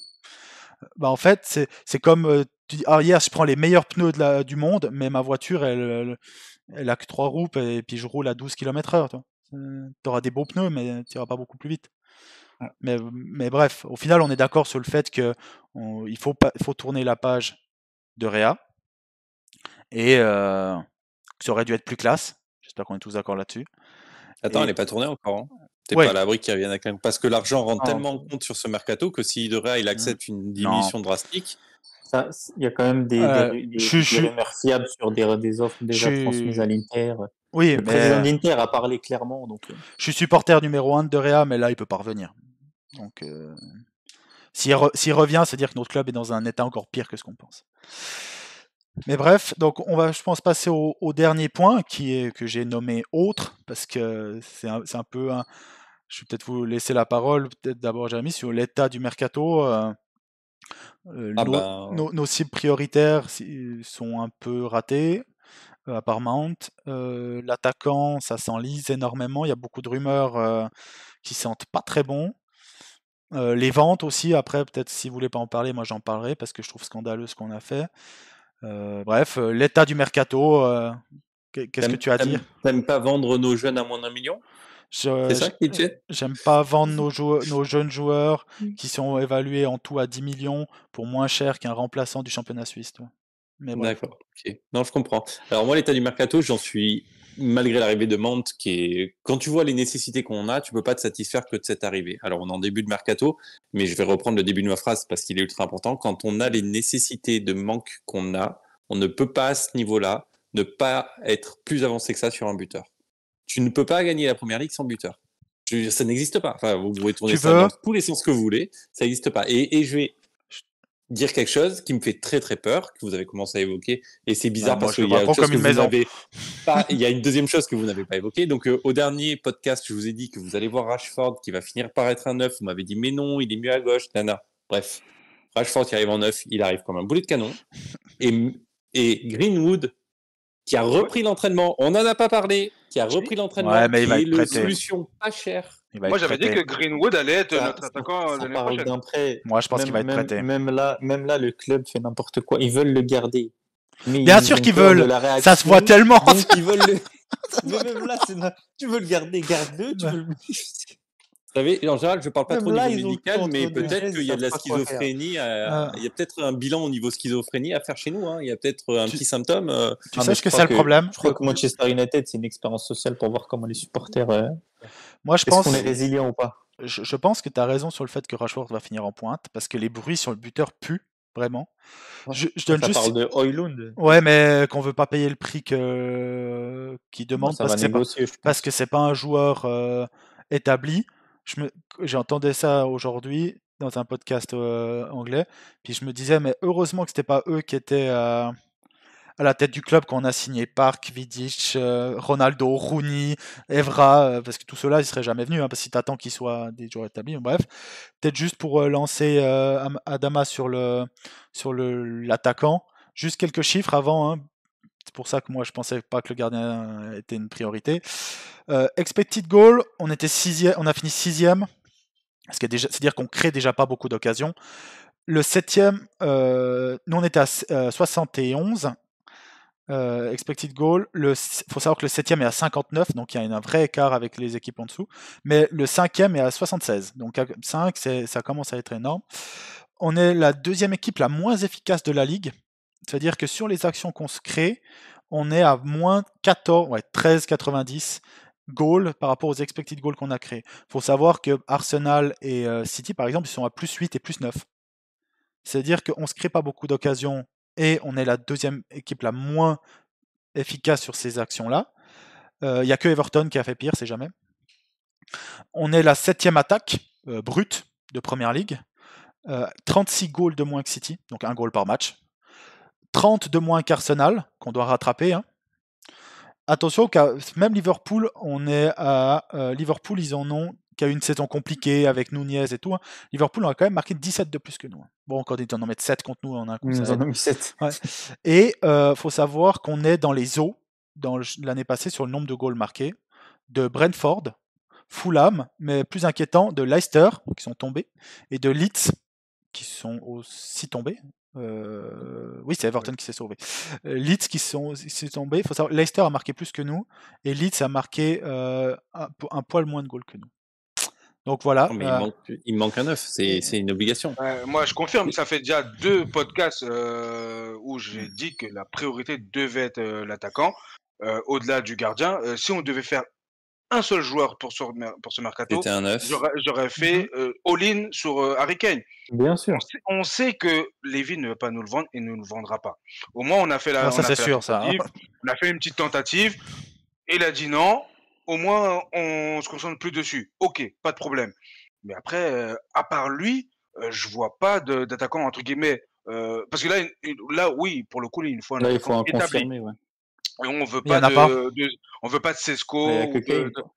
Bah en fait, c'est comme tu dis, ah hier je prends les meilleurs pneus du monde, mais ma voiture elle a que 3 roues et puis je roule à 12 km/h. Tu auras des beaux pneus, mais tu iras pas beaucoup plus vite. Mais bref, au final, on est d'accord sur le fait que il faut tourner la page de Réa et que ça aurait dû être plus classe. J'espère qu'on est tous d'accord là-dessus. Attends, elle Et n'est pas tournée encore. Hein. T'es pas ouais, à l'abri qu'il revienne avec un... Parce que l'argent rentre Non, tellement en compte sur ce mercato que si de Réa, il accepte une non. diminution drastique, il y a quand même Je des rumeurs fiables sur des offres déjà transmises suis à l'Inter. oui, Le président mais d'Inter a parlé clairement, donc je suis supporter numéro 1 de Réa, mais là il peut pas revenir. Donc s'il revient, c'est-à-dire que notre club est dans un état encore pire que ce qu'on pense. Mais bref, donc on va, je pense, passer au dernier point que j'ai nommé autre, parce que c'est un peu un. Je vais peut-être vous laisser la parole, peut-être d'abord Jérémy, sur l'état du mercato. ah ben, Nos cibles prioritaires sont un peu ratées, à part Mount. L'attaquant, ça s'enlise énormément. Il y a beaucoup de rumeurs qui sentent pas très bon. Les ventes aussi, après, peut-être si vous voulez pas en parler, moi j'en parlerai parce que je trouve scandaleux ce qu'on a fait. Bref, l'état du mercato, qu'est-ce que tu as à dire? t'aimes pas vendre nos jeunes à moins d'1 million? C'est ça qui te gêne? J'aime pas vendre nos jeunes joueurs qui sont évalués en tout à 10 millions pour moins cher qu'un remplaçant du championnat suisse. Mais bref. D'accord, ok. Non, je comprends. Alors moi, l'état du mercato, j'en suis, malgré l'arrivée de Mantes, qui est... Quand tu vois les nécessités qu'on a, tu peux pas te satisfaire que de cette arrivée. Alors on est en début de mercato, mais je vais reprendre le début de ma phrase parce qu'il est ultra important. Quand on a les nécessités de manque qu'on a, on ne peut pas à ce niveau-là ne pas être plus avancé que ça sur un buteur. Tu ne peux pas gagner la première ligue sans buteur. Ça n'existe pas. Enfin, vous pouvez tourner ça dans tous les sens que vous voulez, ça n'existe pas. Et je vais dire quelque chose qui me fait très très peur, que vous avez commencé à évoquer, et c'est bizarre parce qu'il y a autre chose que vous n'avez pas. Il y a une deuxième chose que vous n'avez pas évoquée. Donc au dernier podcast, je vous ai dit que vous allez voir Rashford qui va finir par être un neuf. Vous m'avez dit mais non, il est mieux à gauche. Nana. Bref, Rashford qui arrive en neuf, il arrive comme un boulet de canon. Et Greenwood qui a repris l'entraînement. On n'en a pas parlé. Qui a repris l'entraînement, mais qui est une solution pas chère. Moi, j'avais dit que Greenwood allait être notre attaquant l'année prochaine. Moi, je pense qu'il va être prêté. Même là, le club fait n'importe quoi. Ils veulent le garder. Mais bien sûr qu'ils veulent. Ça se voit tellement. Donc ils veulent le... Mais même là, tu veux le garder, garde-le. Tu veux le... Vous savez, en général, je parle pas trop au niveau médical, mais peut-être qu'il y a de la schizophrénie. Il y a peut-être un bilan au niveau schizophrénie à faire chez nous. Hein. Il y a peut-être un petit symptôme. Tu sais ce que c'est le problème? Je crois que Manchester United, c'est une expérience sociale pour voir comment les supporters. Moi, je pense. Est-ce qu'on est résilient ou pas? Je pense que tu as raison sur le fait que Rashford va finir en pointe, parce que les bruits sur le buteur puent, vraiment. Je donne juste. Parle de Højlund. Ouais, mais qu'on veut pas payer le prix qu'il demande parce que c'est pas un joueur établi. J'entendais ça aujourd'hui dans un podcast anglais, puis je me disais, mais heureusement que c'était pas eux qui étaient à la tête du club quand on a signé Park, Vidic, Ronaldo, Rooney, Evra, parce que tout cela, ils seraient jamais venus, parce que si t'attends qu'ils soient des joueurs établis, bref. Peut-être juste pour lancer Adama sur l'attaquant, juste quelques chiffres avant, hein. C'est pour ça que moi je pensais pas que le gardien était une priorité. Expected goal, on était on a fini 6e, c'est-à-dire qu'on crée déjà pas beaucoup d'occasions. Le 7e, nous on était à 71. Expected goal, faut savoir que le 7e est à 59, donc il y a un vrai écart avec les équipes en dessous. Mais le 5e est à 76, donc 5, ça commence à être énorme. On est la deuxième équipe la moins efficace de la ligue, c'est-à-dire que sur les actions qu'on se crée, on est à moins 13,90 goals par rapport aux expected goals qu'on a créés. Il faut savoir que Arsenal et City, par exemple, ils sont à plus 8 et plus 9. C'est-à-dire qu'on ne se crée pas beaucoup d'occasions et on est la deuxième équipe la moins efficace sur ces actions-là. Il n'y a que Everton qui a fait pire, c'est jamais. On est la 7e attaque brute de Première Ligue. 36 goals de moins que City, donc un goal par match. 30 de moins qu'Arsenal, qu'on doit rattraper. Hein. Attention, même Liverpool, on est à Liverpool, ils en ont qui a eu une saison compliquée avec Nunez et tout, hein, Liverpool a quand même marqué 17 de plus que nous. Bon, quand ils en mettent 7 contre nous, on a un coup, Ils ça nous en aide. ont mis 7. Ouais. Et faut savoir qu'on est dans les eaux l'année passée sur le nombre de goals marqués de Brentford, Fulham, mais plus inquiétant, de Leicester, qui sont tombés, et de Leeds, qui sont aussi tombés. Oui, c'est Everton qui s'est sauvé. Leeds qui sont tombés. Faut savoir, Leicester a marqué plus que nous, et Leeds a marqué un poil moins de goals que nous. Donc voilà. Non, mais il manque un 9, c'est une obligation. Moi, je confirme, ça fait déjà 2 podcasts où j'ai dit que la priorité devait être l'attaquant, au-delà du gardien. Si on devait faire un seul joueur pour ce mercato, C'était un 9. j'aurais fait all-in sur Harry Kane. Bien sûr. On sait que Lévy ne veut pas nous le vendre et ne nous le vendra pas. Au moins, on a fait la, ça on a c'est fait la sûr, ça. tentative, on a fait une petite tentative et il a dit non. Au moins, on se concentre plus dessus. Ok, pas de problème. Mais après, à part lui, je vois pas d'attaquant entre guillemets. Parce que là, oui, pour le coup, il faut un Là, il faut attaquant un établi. confirmé. Ouais. Et on veut Il y pas en a pas. on veut pas de Sesco Il n'y a que ou Kane. Quoi.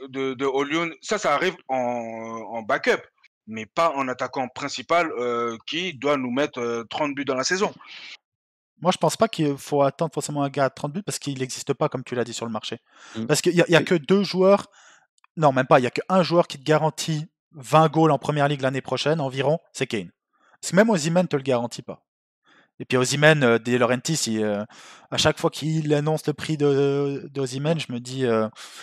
de Olion. Ça arrive en backup, mais pas en attaquant principal qui doit nous mettre 30 buts dans la saison. Moi, je pense pas qu'il faut attendre forcément un gars à 30 buts parce qu'il n'existe pas, comme tu l'as dit, sur le marché. Parce qu'il y a que 2 joueurs, non, même pas, il y a qu'un joueur qui te garantit 20 goals en première ligue l'année prochaine environ, c'est Kane. Parce que même Osimhen te le garantit pas. Et puis Osimhen, De Laurentiis, à chaque fois qu'il annonce le prix d'Osimhen, je me dis,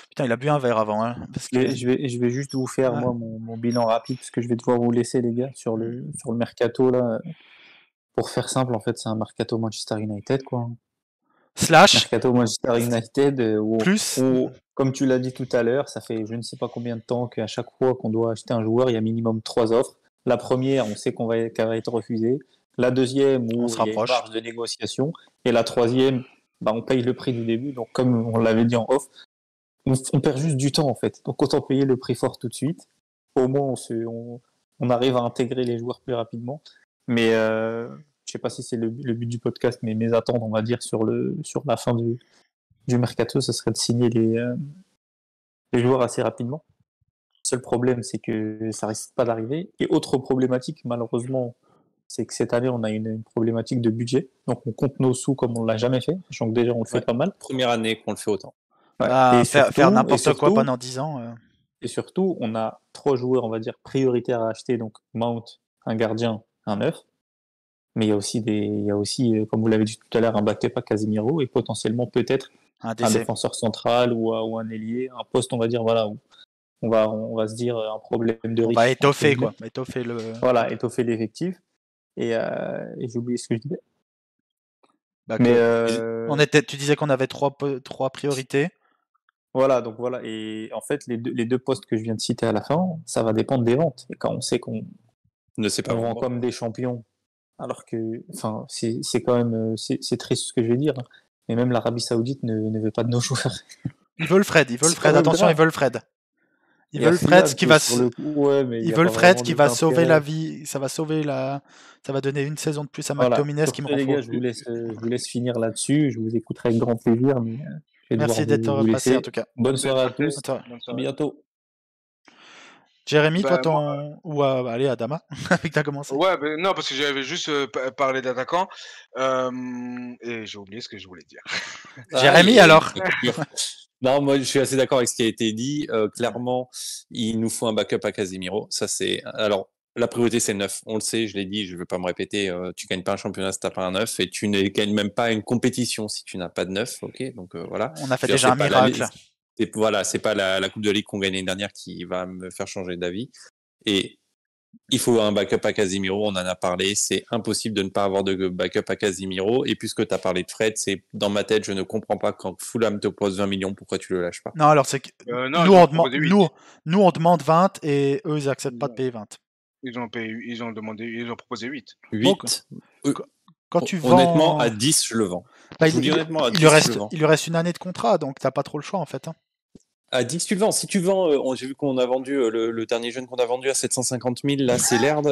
putain, il a bu un verre avant. Hein, parce que... Je vais juste vous faire moi mon bilan rapide parce que je vais devoir vous laisser les gars sur le mercato là. Pour faire simple, en fait, c'est un mercato Manchester United quoi. Slash. Mercato Manchester United plus. Où, comme tu l'as dit tout à l'heure, ça fait je ne sais pas combien de temps qu'à chaque fois qu'on doit acheter un joueur, il y a minimum 3 offres. La première, on sait qu'elle va être refusée. La deuxième, où il y a une marge de négociation. Et la troisième, on paye le prix du début. Donc, comme on l'avait dit en off, on perd juste du temps, en fait. Donc, autant payer le prix fort tout de suite. Au moins, on arrive à intégrer les joueurs plus rapidement. Mais je ne sais pas si c'est le but du podcast, mais mes attentes, on va dire, sur la fin du mercato, ce serait de signer les joueurs assez rapidement. Le seul problème, c'est que ça risque pas d'arriver. Et autre problématique, malheureusement, c'est que cette année, on a une problématique de budget. Donc, on compte nos sous comme on l'a jamais fait. Donc, déjà, on le fait pas mal. Première année qu'on le fait autant. Ouais. Et faire n'importe quoi pendant 10 ans. Et surtout, on a 3 joueurs, on va dire, prioritaires à acheter. Donc, Mount, un gardien, un neuf. Mais il y a aussi, comme vous l'avez dit tout à l'heure, un backup à Casemiro et potentiellement peut-être un défenseur central ou un ailier, un poste, on va dire, voilà, où on va se dire un problème de risque. On va étoffer, quoi. Voilà, étoffer l'effectif. Et j'ai oublié ce que je disais. Tu disais qu'on avait trois priorités. Voilà, donc voilà. Et en fait, les deux postes que je viens de citer à la fin, ça va dépendre des ventes. Et quand on sait qu'on vend comme des champions, alors que, enfin, c'est quand même, c'est triste ce que je vais dire, mais même l'Arabie Saoudite ne veut pas de nos joueurs. Ils veulent Fred, attention, ils veulent Fred. Ils veulent Fred qui va sauver la vie, ça va donner une saison de plus à McTominay, qui me rend fou. Je vous laisse finir là-dessus, je vous écouterai avec grand plaisir. Mais merci d'être passé en tout cas. Bonne soirée à tous, à bientôt. Jérémy, ou allez, Adama, avec t'as commencé. Ouais, non, parce que j'avais juste parlé d'attaquant et j'ai oublié ce que je voulais dire. Jérémy, alors. Non, moi je suis assez d'accord avec ce qui a été dit. Clairement, il nous faut un backup à Casemiro. Ça c'est. Alors, la priorité c'est le 9. On le sait, je l'ai dit, je ne vais pas me répéter. Tu gagnes pas un championnat si tu n'as pas un 9 et tu ne gagnes même pas une compétition si tu n'as pas de 9. Ok, donc voilà. On a fait déjà un miracle. Voilà, c'est pas la Coupe de Ligue qu'on gagnait l'année dernière qui va me faire changer d'avis. Et il faut un backup à Casemiro, on en a parlé, c'est impossible de ne pas avoir de backup à Casemiro. Et puisque tu as parlé de Fred, c'est dans ma tête, je ne comprends pas quand Fulham te pose 20 millions, pourquoi tu le lâches pas. Non, alors c'est que nous on demande 20 et eux ils acceptent pas de payer 20. Ils ont proposé 8. 8 quand tu vends... Honnêtement, à 10, je le vends. Il lui reste une année de contrat, donc t'as pas trop le choix en fait. À 10, tu le vends. Si tu vends, j'ai vu qu'on a vendu le dernier jeune qu'on a vendu à 750 000, là, c'est l'Herd.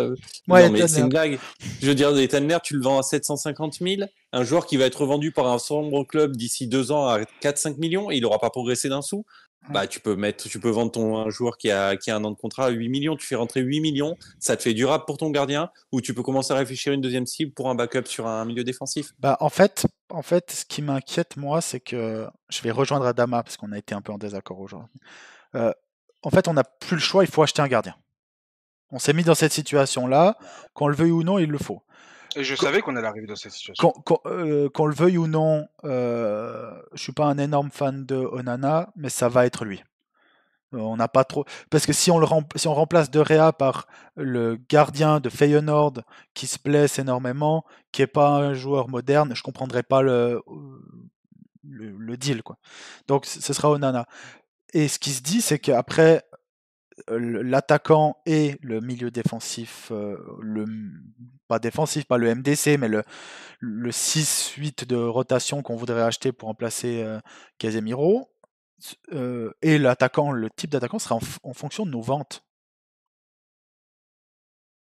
Ouais, non, mais c'est une blague. Je veux dire, Ethan Laird, tu le vends à 750 000. Un joueur qui va être revendu par un sombre club d'ici 2 ans à 4-5 millions, et il n'aura pas progressé d'un sou. bah, tu peux vendre un joueur qui a un an de contrat à 8 millions, tu fais rentrer 8 millions, ça te fait durable pour ton gardien, ou tu peux commencer à réfléchir à une deuxième cible pour un backup sur un milieu défensif. Bah, en fait, ce qui m'inquiète, moi, c'est que je vais rejoindre Adama, parce qu'on a été un peu en désaccord aujourd'hui. En fait, on n'a plus le choix, il faut acheter un gardien. On s'est mis dans cette situation-là, qu'on le veuille ou non, il le faut. Et je savais qu'on allait arriver dans cette situation. Qu'on le veuille ou non, je suis pas un énorme fan de Onana, mais ça va être lui. On n'a pas trop, parce que si on remplace De Gea par le gardien de Feyenoord qui se blesse énormément, qui est pas un joueur moderne, je comprendrais pas le deal, quoi. Donc ce sera Onana. Et ce qui se dit, c'est qu'après l'attaquant et le milieu défensif, pas défensif, pas le MDC, mais le 6-8 de rotation qu'on voudrait acheter pour remplacer Casemiro, et l'attaquant, le type d'attaquant sera en fonction de nos ventes.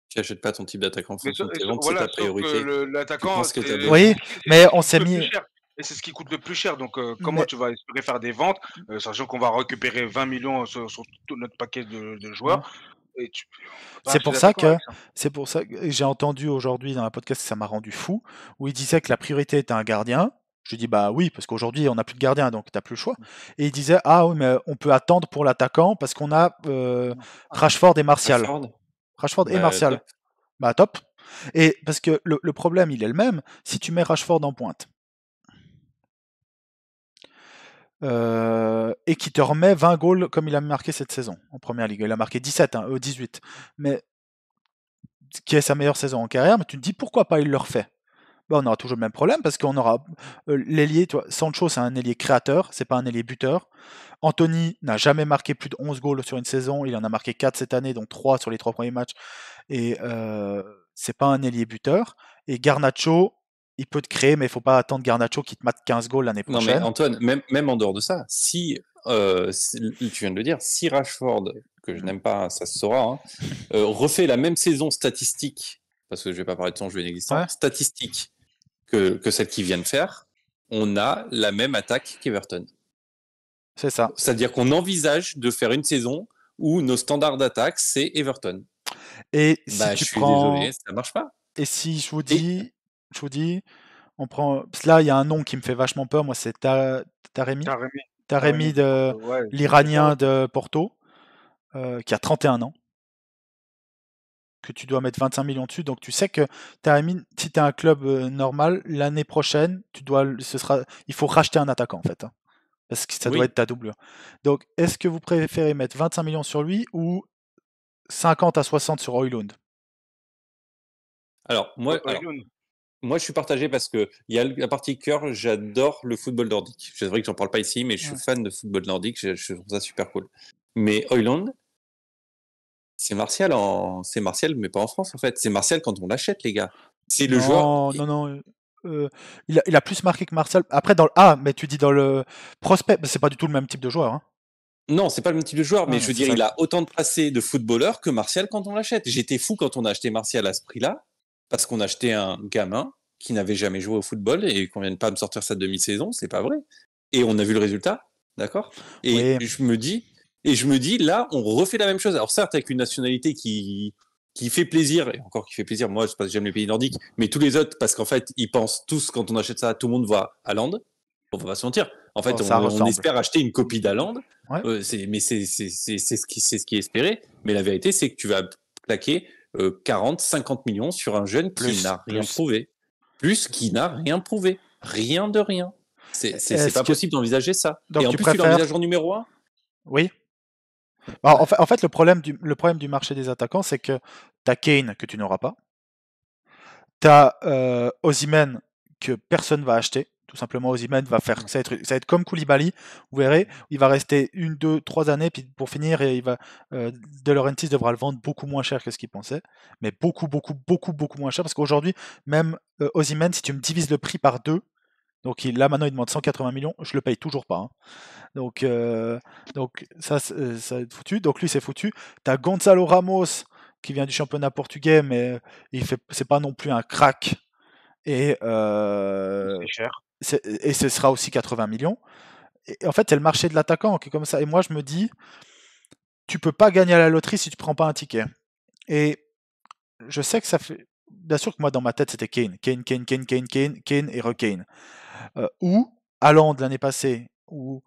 Tu n'achètes pas ton type d'attaquant en fonction de tes ventes, voilà, c'est ta priorité. L'attaquant, oui, mais on s'est mis. Et c'est ce qui coûte le plus cher. Donc, comment tu vas espérer faire des ventes, sachant qu'on va récupérer 20 millions sur tout notre paquet de joueurs et c'est pour ça que j'ai entendu aujourd'hui dans un podcast que ça m'a rendu fou, où il disait que la priorité était un gardien. Je dis bah oui, parce qu'aujourd'hui on n'a plus de gardien, donc t'as plus le choix. Et il disait ah oui, mais on peut attendre pour l'attaquant parce qu'on a Rashford et Martial. Rashford et Martial. Top. Bah top. Et parce que le problème il est le même, si tu mets Rashford en pointe, et qui te remet 20 goals comme il a marqué cette saison en première ligue. Il a marqué 17, 18. Mais qui est sa meilleure saison en carrière, mais tu te dis pourquoi pas il le refait. Ben, on aura toujours le même problème parce qu'on aura l'ailier, Sancho c'est un ailier créateur, c'est pas un ailier buteur. Anthony n'a jamais marqué plus de 11 goals sur une saison, il en a marqué 4 cette année, donc 3 sur les 3 premiers matchs. Et c'est pas un ailier buteur. Et Garnacho, il peut te créer, mais il faut pas attendre Garnacho qui te mate 15 goals l'année prochaine. Non mais Antoine, même en dehors de ça, si tu viens de le dire, si Rashford, que je n'aime pas, ça se saura, refait la même saison statistique, parce que je vais pas parler de son jeu inexistant, statistique que celle qu'il vient de faire, on a la même attaque qu'Everton. C'est ça. C'est-à-dire qu'on envisage de faire une saison où nos standards d'attaque, c'est Everton. Et si je suis désolé, ça marche pas. Et si je vous dis, on prend. Parce que là, il y a un nom qui me fait vachement peur. Moi, c'est Taremi. Taremi de l'Iranien de Porto, qui a 31 ans, que tu dois mettre 25 millions dessus. Donc tu sais que Taremi, si tu es un club normal, l'année prochaine, il faut racheter un attaquant en fait. Parce que ça doit être ta doublure. Donc est-ce que vous préférez mettre 25 millions sur lui ou 50 à 60 sur Højlund? Alors, moi, je suis partagé parce que il y a la partie cœur, j'adore le football nordique. C'est vrai que j'en parle pas ici, mais je suis fan de football nordique, je trouve ça super cool. Mais Højlund, c'est Martial, mais pas en France en fait. C'est Martial quand on l'achète, les gars. C'est le joueur. Non. Il a plus marqué que Martial. Après, mais tu dis dans le prospect, c'est pas du tout le même type de joueur. Hein. Non, c'est pas le même type de joueur, mais je veux dire, il a autant de passé de footballeur que Martial quand on l'achète. J'étais fou quand on a acheté Martial à ce prix-là. Parce qu'on a acheté un gamin qui n'avait jamais joué au football et qu'on vient pas me sortir sa demi-saison, c'est pas vrai. Et on a vu le résultat, d'accord ? Et je me dis, là, on refait la même chose. Alors certes, avec une nationalité qui fait plaisir, et encore qui fait plaisir, moi, c'est parce que j'aime les pays nordiques, mais tous les autres, parce qu'en fait, ils pensent tous, quand on achète ça, tout le monde va à Haaland. On va pas se mentir. En fait, on espère acheter une copie d'Haaland, mais c'est ce qui est espéré. Mais la vérité, c'est que tu vas claquer 40, 50 millions sur un jeune qui n'a rien prouvé. Qui n'a rien prouvé. Rien de rien. C'est pas possible d'envisager ça. Donc et en plus, tu l'envisages en numéro 1 ? Oui. Alors, en fait, le problème du marché des attaquants, c'est que t'as Kane que tu n'auras pas. T'as Osimhen que personne va acheter. Tout simplement, Osimhen va faire. Ça va être comme Koulibaly. Vous verrez, il va rester 1, 2, 3 années, puis pour finir, De Laurentiis devra le vendre beaucoup moins cher que ce qu'il pensait. Mais beaucoup moins cher. Parce qu'aujourd'hui, même Osimhen, si tu me divises le prix par 2, donc là maintenant il demande 180 millions, je le paye toujours pas. Hein. Donc ça va être foutu. Donc lui c'est foutu. T'as Gonzalo Ramos qui vient du championnat portugais, mais c'est pas non plus un crack. Et c'est cher. Et ce sera aussi 80 millions. en fait, c'est le marché de l'attaquant qui est comme ça. Et moi, je me dis, tu peux pas gagner à la loterie si tu prends pas un ticket. Et je sais que ça fait. Bien sûr que moi, dans ma tête, c'était Kane. Kane et re-Kane. Ou Haaland l'année passée. Ou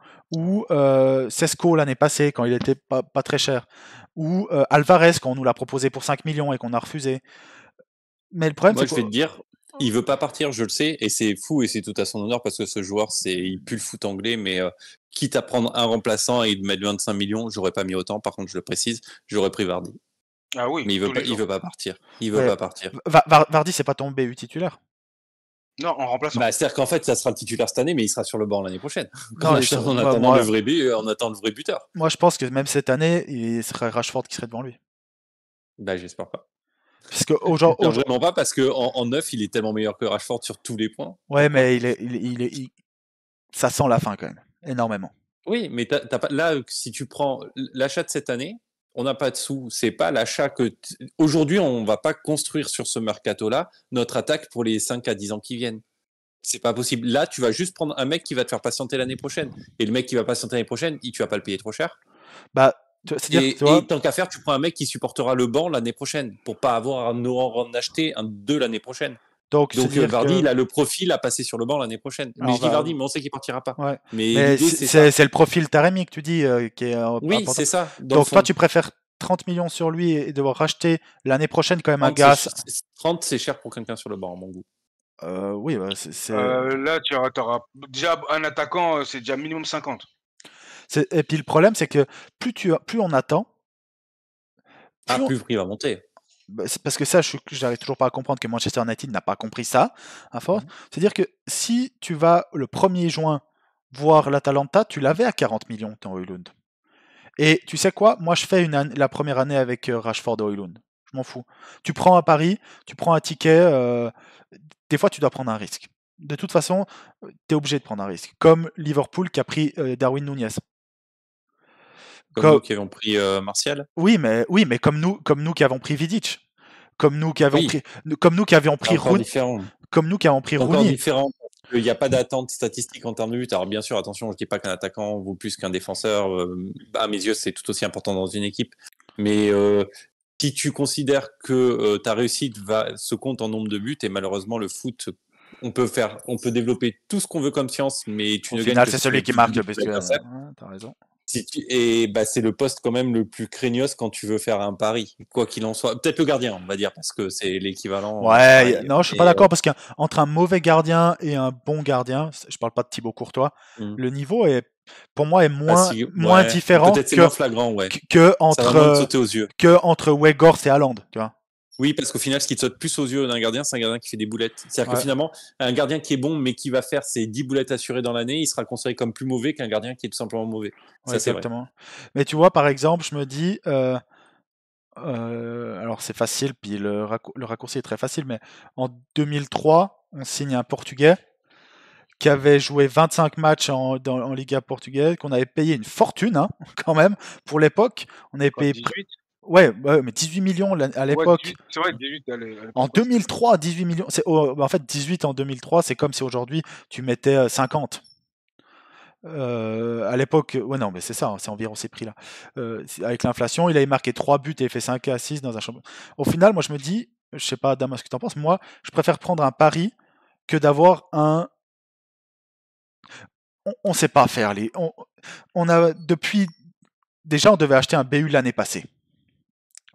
Sesko l'année passée, quand il était pas très cher. Ou Alvarez, quand on nous l'a proposé pour 5 millions et qu'on a refusé. Mais le problème, Moi, c'est je vais te dire, il veut pas partir, je le sais, et c'est fou et c'est tout à son honneur parce que ce joueur, il pue le foot anglais, mais quitte à prendre un remplaçant et de mettre 25 millions, j'aurais pas mis autant. Par contre, je le précise, j'aurais pris Vardy. Ah oui, Mais il veut pas partir. Il veut Ouais. pas partir. Vardy, c'est pas ton BU titulaire. Non, en remplaçant. Bah, c'est-à-dire qu'en fait, ça sera le titulaire cette année, mais il sera sur le banc l'année prochaine. Non, En attendant le vrai but, on attend le vrai buteur. Moi, je pense que même cette année, il serait Rashford qui serait devant lui. Bah, j'espère pas. Parce que aujourd'hui, Vraiment pas, parce qu'en neuf, il est tellement meilleur que Rashford sur tous les points. ouais, mais ça sent la fin quand même, énormément. Oui, mais t'as pas... là, si tu prends l'achat de cette année, on n'a pas de sous. C'est pas l'achat que... Aujourd'hui, on va pas construire sur ce mercato-là notre attaque pour les 5 à 10 ans qui viennent. C'est pas possible. Là, tu vas juste prendre un mec qui va te faire patienter l'année prochaine. Et le mec qui va patienter l'année prochaine, tu vas pas le payer trop cher. Bah, et tant qu'à faire, tu prends un mec qui supportera le banc l'année prochaine pour pas avoir en acheter un 2 l'année prochaine. Donc Vardy, il a le profil à passer sur le banc l'année prochaine. Mais je dis Vardy, mais on sait qu'il partira pas. Ouais. Mais c'est le profil Taremi que tu dis qui est oui, c'est ça. Donc toi, tu préfères 30 millions sur lui et devoir racheter l'année prochaine quand même un gars. 30, c'est cher pour quelqu'un sur le banc, à mon goût. Oui, bah, là, tu auras déjà un attaquant, c'est déjà minimum 50. Et puis le problème, c'est que plus on attend, plus le prix va monter. C'est parce que ça, j'arrive toujours pas à comprendre que Manchester United n'a pas compris ça, à force. C'est-à-dire que si tu vas le 1er juin voir l'Atalanta, tu l'avais à 40 millions, ton Højlund. Et tu sais quoi? Moi, je fais la première année avec Rashford et Højlund. Je m'en fous. Tu prends un pari, tu prends un ticket. Des fois, tu dois prendre un risque. De toute façon, tu es obligé de prendre un risque. Comme Liverpool qui a pris Darwin Núñez. Comme nous qui avons pris Martial. Oui, mais comme nous qui avons pris Vidic. Comme nous qui avions pris Rooney. Comme nous qui avons pris Rooney. Différent. Il n'y a pas d'attente statistique en termes de but. Alors bien sûr, attention, je ne dis pas qu'un attaquant vaut plus qu'un défenseur. À mes yeux, c'est tout aussi important dans une équipe. Mais si tu considères que ta réussite se compte en nombre de buts, et malheureusement le foot, on peut développer tout ce qu'on veut comme science, mais au final, c'est celui qui marque le plus. T'as raison. C'est le poste quand même le plus craignos quand tu veux faire un pari, quoi qu'il en soit. Peut-être le gardien, on va dire, parce que c'est l'équivalent. Ouais, non, je suis pas d'accord, parce qu'entre un mauvais gardien et un bon gardien, je parle pas de Thibaut Courtois, le niveau pour moi est moins différent que entre Weghorst et Haaland, tu vois. Oui, parce qu'au final, ce qui te saute plus aux yeux d'un gardien, c'est un gardien qui fait des boulettes. C'est-à-dire que finalement, un gardien qui est bon, mais qui va faire ses 10 boulettes assurées dans l'année, il sera considéré comme plus mauvais qu'un gardien qui est tout simplement mauvais. Ouais, ça, exactement. C'est vrai. Mais tu vois, par exemple, je me dis, alors c'est facile, puis le raccourci est très facile, mais en 2003, on signe un Portugais qui avait joué 25 matchs en Liga portugaise, qu'on avait payé une fortune, hein, quand même, pour l'époque. On avait payé... 18 Ouais, mais 18 millions à l'époque. Ouais, c'est vrai, 18 à l'époque. En 2003, 18 millions. En fait, 18 en 2003, c'est comme si aujourd'hui tu mettais 50. À l'époque, ouais, non, mais c'est ça, c'est environ ces prix-là. Avec l'inflation, il avait marqué 3 buts et fait 5 assists dans un championnat. Au final, moi, je me dis, je sais pas, Adam, ce que tu en penses, moi, je préfère prendre un pari que d'avoir un. On sait pas faire les. On a depuis. Déjà, on devait acheter un BU l'année passée.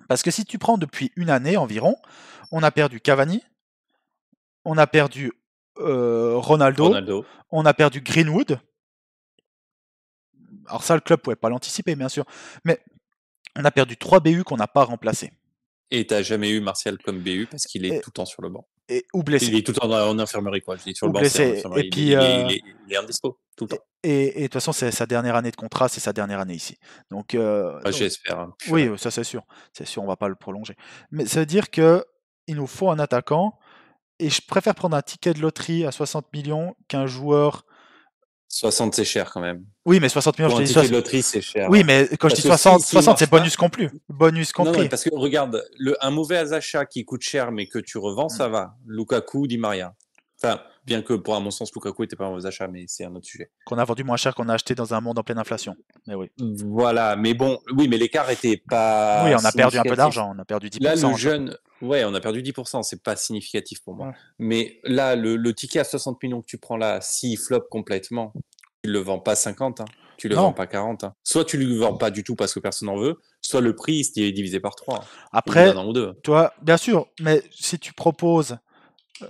Parce que si tu prends depuis une année environ, on a perdu Cavani, on a perdu Ronaldo, on a perdu Greenwood. Alors ça, le club ne pouvait pas l'anticiper, bien sûr. Mais on a perdu 3 BU qu'on n'a pas remplacés. Et tu n'as jamais eu Martial comme BU parce qu'il est tout le temps sur le banc. Ou blessé. Il est tout le temps en infirmerie, quoi. Je dis sur le banc, blessé. Et puis, il est indispo tout le temps. Et de toute façon, c'est sa dernière année de contrat, c'est sa dernière année ici. Donc, j'espère. Hein. Oui, ça c'est sûr. C'est sûr, on va pas le prolonger. Mais ça veut dire qu'il nous faut un attaquant. Et je préfère prendre un ticket de loterie à 60 millions qu'un joueur. 60, c'est cher quand même. Oui, mais 60 millions, pour je dis 60. De loterie, c'est cher. Oui, mais quand je dis 60, c'est bonus compris. Bonus compris. Non, parce que regarde, un mauvais achat qui coûte cher mais que tu revends, ça va. Lukaku, Di Maria. Enfin, bien que pour à mon sens, Lukaku était pas un mauvais achat, mais c'est un autre sujet. Qu'on a vendu moins cher qu'on a acheté dans un monde en pleine inflation. Mais oui. Voilà, mais bon, oui, mais l'écart était pas Oui, on a perdu un peu significatif. d'argent, on a perdu 10%. Là, le surtout. jeune, ouais, on a perdu 10%, c'est pas significatif pour moi. Ouais. Mais là, le ticket à 60 millions que tu prends là, s'il flop complètement, tu le vends pas 50, hein, tu le Non. vends pas 40. Hein. Soit tu le vends pas du tout parce que personne n'en veut, soit le prix il est divisé par 3. Après, Au bout d'un an ou deux. toi, bien sûr, mais si tu proposes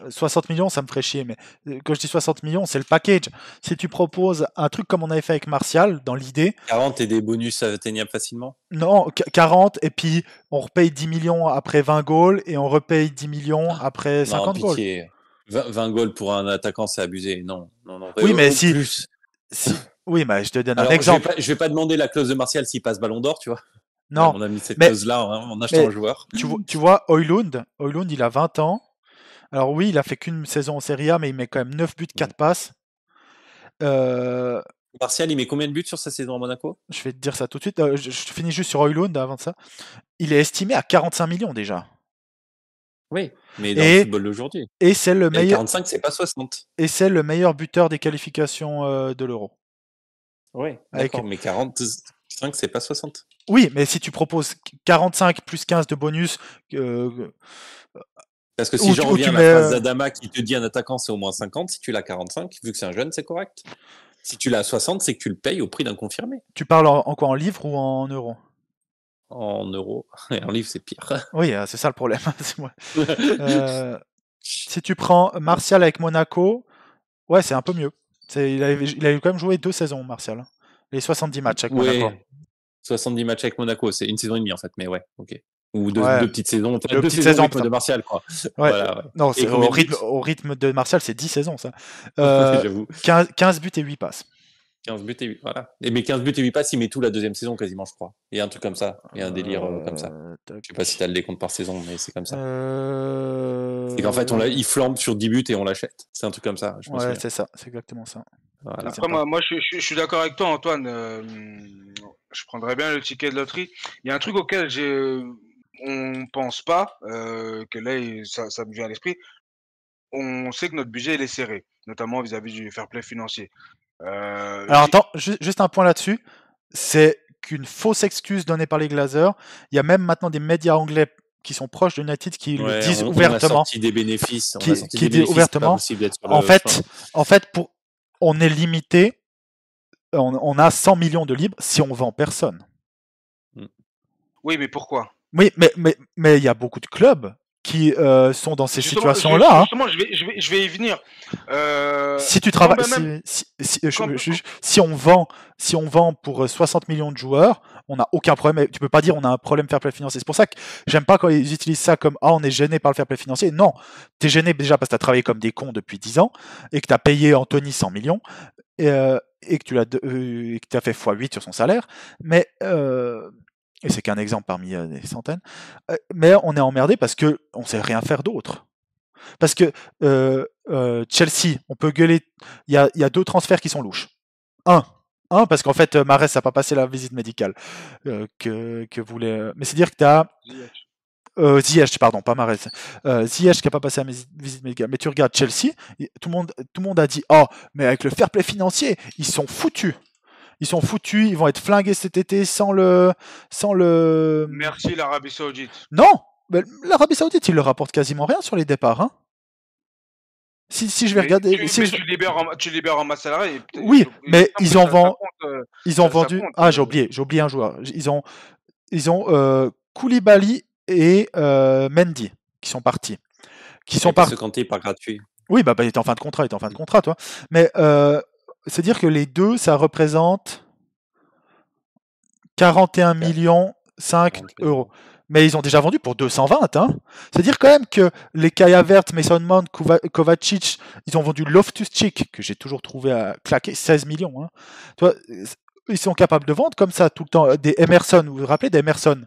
60 millions, ça me ferait chier, mais quand je dis 60 millions, c'est le package. Si tu proposes un truc comme on avait fait avec Martial, dans l'idée, 40 et des bonus atteignables facilement. non, 40, et puis on repaye 10 millions après 20 goals, et on repaye 10 millions après 50 non, goals. pitié. 20 goals pour un attaquant, c'est abusé. Non, non, non. Oui, mais plus. Oui, mais je te donne Alors, un exemple. Je vais pas demander la clause de Martial s'il passe Ballon d'Or, tu vois. Non, On a mis cette mais- clause-là en achetant un joueur. Tu vois, Højlund, il a 20 ans. Alors oui, il a fait qu'une saison en Serie A, mais il met quand même 9 buts, 4 passes. Martial, il met combien de buts sur sa saison à Monaco? Je vais te dire ça tout de suite. Je finis juste sur Højlund avant ça. Il est estimé à 45 millions déjà. Oui, mais dans le football d'aujourd'hui. Et c'est le meilleur. 45, c'est pas 60. Et c'est le meilleur buteur des qualifications de l'Euro. Oui, d'accord, mais 45, c'est pas 60. Oui, mais si tu proposes 45 plus 15 de bonus. Parce que si j'en reviens à la phrase d'Adama qui te dit un attaquant c'est au moins 50, si tu l'as 45, vu que c'est un jeune, c'est correct. Si tu l'as 60, c'est que tu le payes au prix d'un confirmé. Tu parles en quoi, en livres ou en euros? En euros. Et en livres, c'est pire. Oui, c'est ça le problème. Si tu prends Martial avec Monaco, ouais, c'est un peu mieux. Il a quand même joué 2 saisons, Martial. Les 70 matchs avec Monaco. 70 matchs avec Monaco, c'est une saison et demie en fait, mais ouais, ok. Ou deux petites saisons. Deux petites saisons au rythme de Martial, quoi. Ouais. Voilà, ouais. Non, c'est au rythme de Martial, c'est 10 saisons, ça. J'avoue. 15 buts et 8 passes. 15 buts et 8, voilà. Mais 15 buts et 8 passes, il met tout la deuxième saison quasiment, je crois. Il y a un truc comme ça. Il y a un délire comme ça. Je sais pas si tu as le décompte par saison, mais c'est comme ça. C'est qu'en fait, il flambe sur 10 buts et on l'achète. C'est un truc comme ça. Ouais, c'est ça. C'est exactement ça. Voilà. Après, moi je suis d'accord avec toi, Antoine. Je prendrais bien le ticket de loterie. Il y a un truc auquel on pense pas, que là, ça me vient à l'esprit. On sait que notre budget il est serré, notamment vis-à-vis du fair play financier. Alors attends, juste un point là-dessus. C'est qu'une fausse excuse donnée par les Glazers. Il y a même maintenant des médias anglais qui sont proches de United qui le disent ouvertement. On a sorti des bénéfices. Qui disent ouvertement. En fait, on est limité. On a 100 millions de libres si on vend personne. Oui, mais pourquoi? Oui, mais il y a beaucoup de clubs qui sont dans ces situations-là. Justement, je vais y venir. Si tu travailles, si on vend pour 60 millions de joueurs, on n'a aucun problème. Tu peux pas dire on a un problème fair play financier. C'est pour ça que j'aime pas quand ils utilisent ça comme on est gêné par le fair play financier. Non, t'es gêné déjà parce que t'as travaillé comme des cons depuis 10 ans et que t'as payé Anthony 100 millions et que tu as fait x8 sur son salaire. Mais et c'est qu'un exemple parmi des centaines. Mais on est emmerdé parce que on sait rien faire d'autre. Parce que Chelsea, on peut gueuler. Il y a 2 transferts qui sont louches. Un, parce qu'en fait, Mahrez n'a pas passé la visite médicale que voulait. Mais c'est dire que tu as Ziyech, pardon, pas Mahrez. Ziyech qui n'a pas passé la visite médicale. Mais tu regardes Chelsea, tout le monde a dit mais avec le fair play financier, ils sont foutus. Ils sont foutus, ils vont être flingués cet été sans le. Merci l'Arabie Saoudite. Non, mais l'Arabie Saoudite, il leur rapporte quasiment rien sur les départs. Hein. Si je vais regarder. Tu libères en masse salariée. Oui, mais ils ont vendu. J'ai oublié un joueur. Ils ont Koulibaly et Mendy qui sont partis. Parce que Kanté n'est pas gratuit. Oui, il était en fin de contrat, toi. Mais c'est dire que les deux, ça représente 41 millions 5 euros. Mais ils ont déjà vendu pour 220. Hein. C'est-à-dire quand même que les Kai Havertz, Mason Mount, Kovacic, ils ont vendu Loftus-Cheek, que j'ai toujours trouvé à claquer 16 millions. Hein. Toi, ils sont capables de vendre comme ça tout le temps. Des Emerson, vous vous rappelez d'Emerson?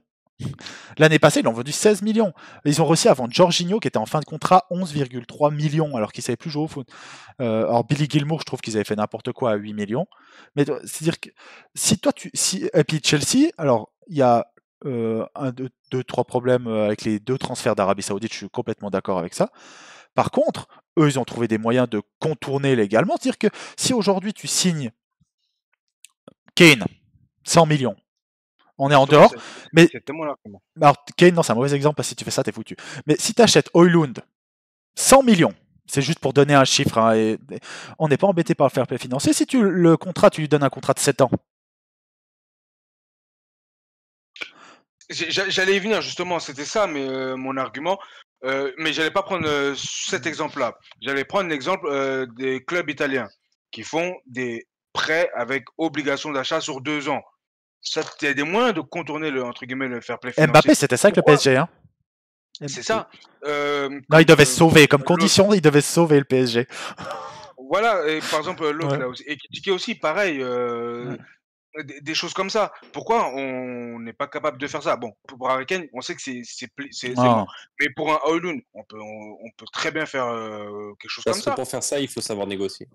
L'année passée, ils ont vendu 16 millions. Ils ont réussi à vendre Jorginho, qui était en fin de contrat, 11,3 millions, alors qu'il ne savait plus jouer au foot. Alors, Billy Gilmour, je trouve qu'ils avaient fait n'importe quoi à 8 millions. Mais c'est-à-dire que si toi, et puis Chelsea, alors, il y a 3 problèmes avec les 2 transferts d'Arabie Saoudite, je suis complètement d'accord avec ça. Par contre, eux, ils ont trouvé des moyens de contourner légalement. C'est-à-dire que si aujourd'hui tu signes Kane, 100 millions, on est en dehors. Mais C'était mon argument. alors, Kane, non, c'est un mauvais exemple parce que si tu fais ça, t'es foutu. Mais si tu achètes Højlund, 100 millions, c'est juste pour donner un chiffre, hein, et on n'est pas embêté par le fair play financier. Si le contrat, tu lui donnes un contrat de 7 ans. J'allais y venir justement, c'était ça mon argument. Mais j'allais pas prendre cet exemple-là. J'allais prendre l'exemple des clubs italiens qui font des prêts avec obligation d'achat sur 2 ans. Ça, il y a des moyens de contourner entre guillemets le fair play financier. Mbappé, c'était ça avec le PSG. Hein. C'est ça. Non, il devait se sauver. Comme condition, il devait sauver le PSG. Voilà, et par exemple, l'autre, Ouais. là aussi, et qui est aussi pareil, des choses comme ça. Pourquoi on n'est pas capable de faire ça? Bon, pour Harry Kane, on sait que c'est Non. mort. Mais pour un Højlund, on peut très bien faire quelque chose Parce comme que ça. pour faire ça, il faut savoir négocier.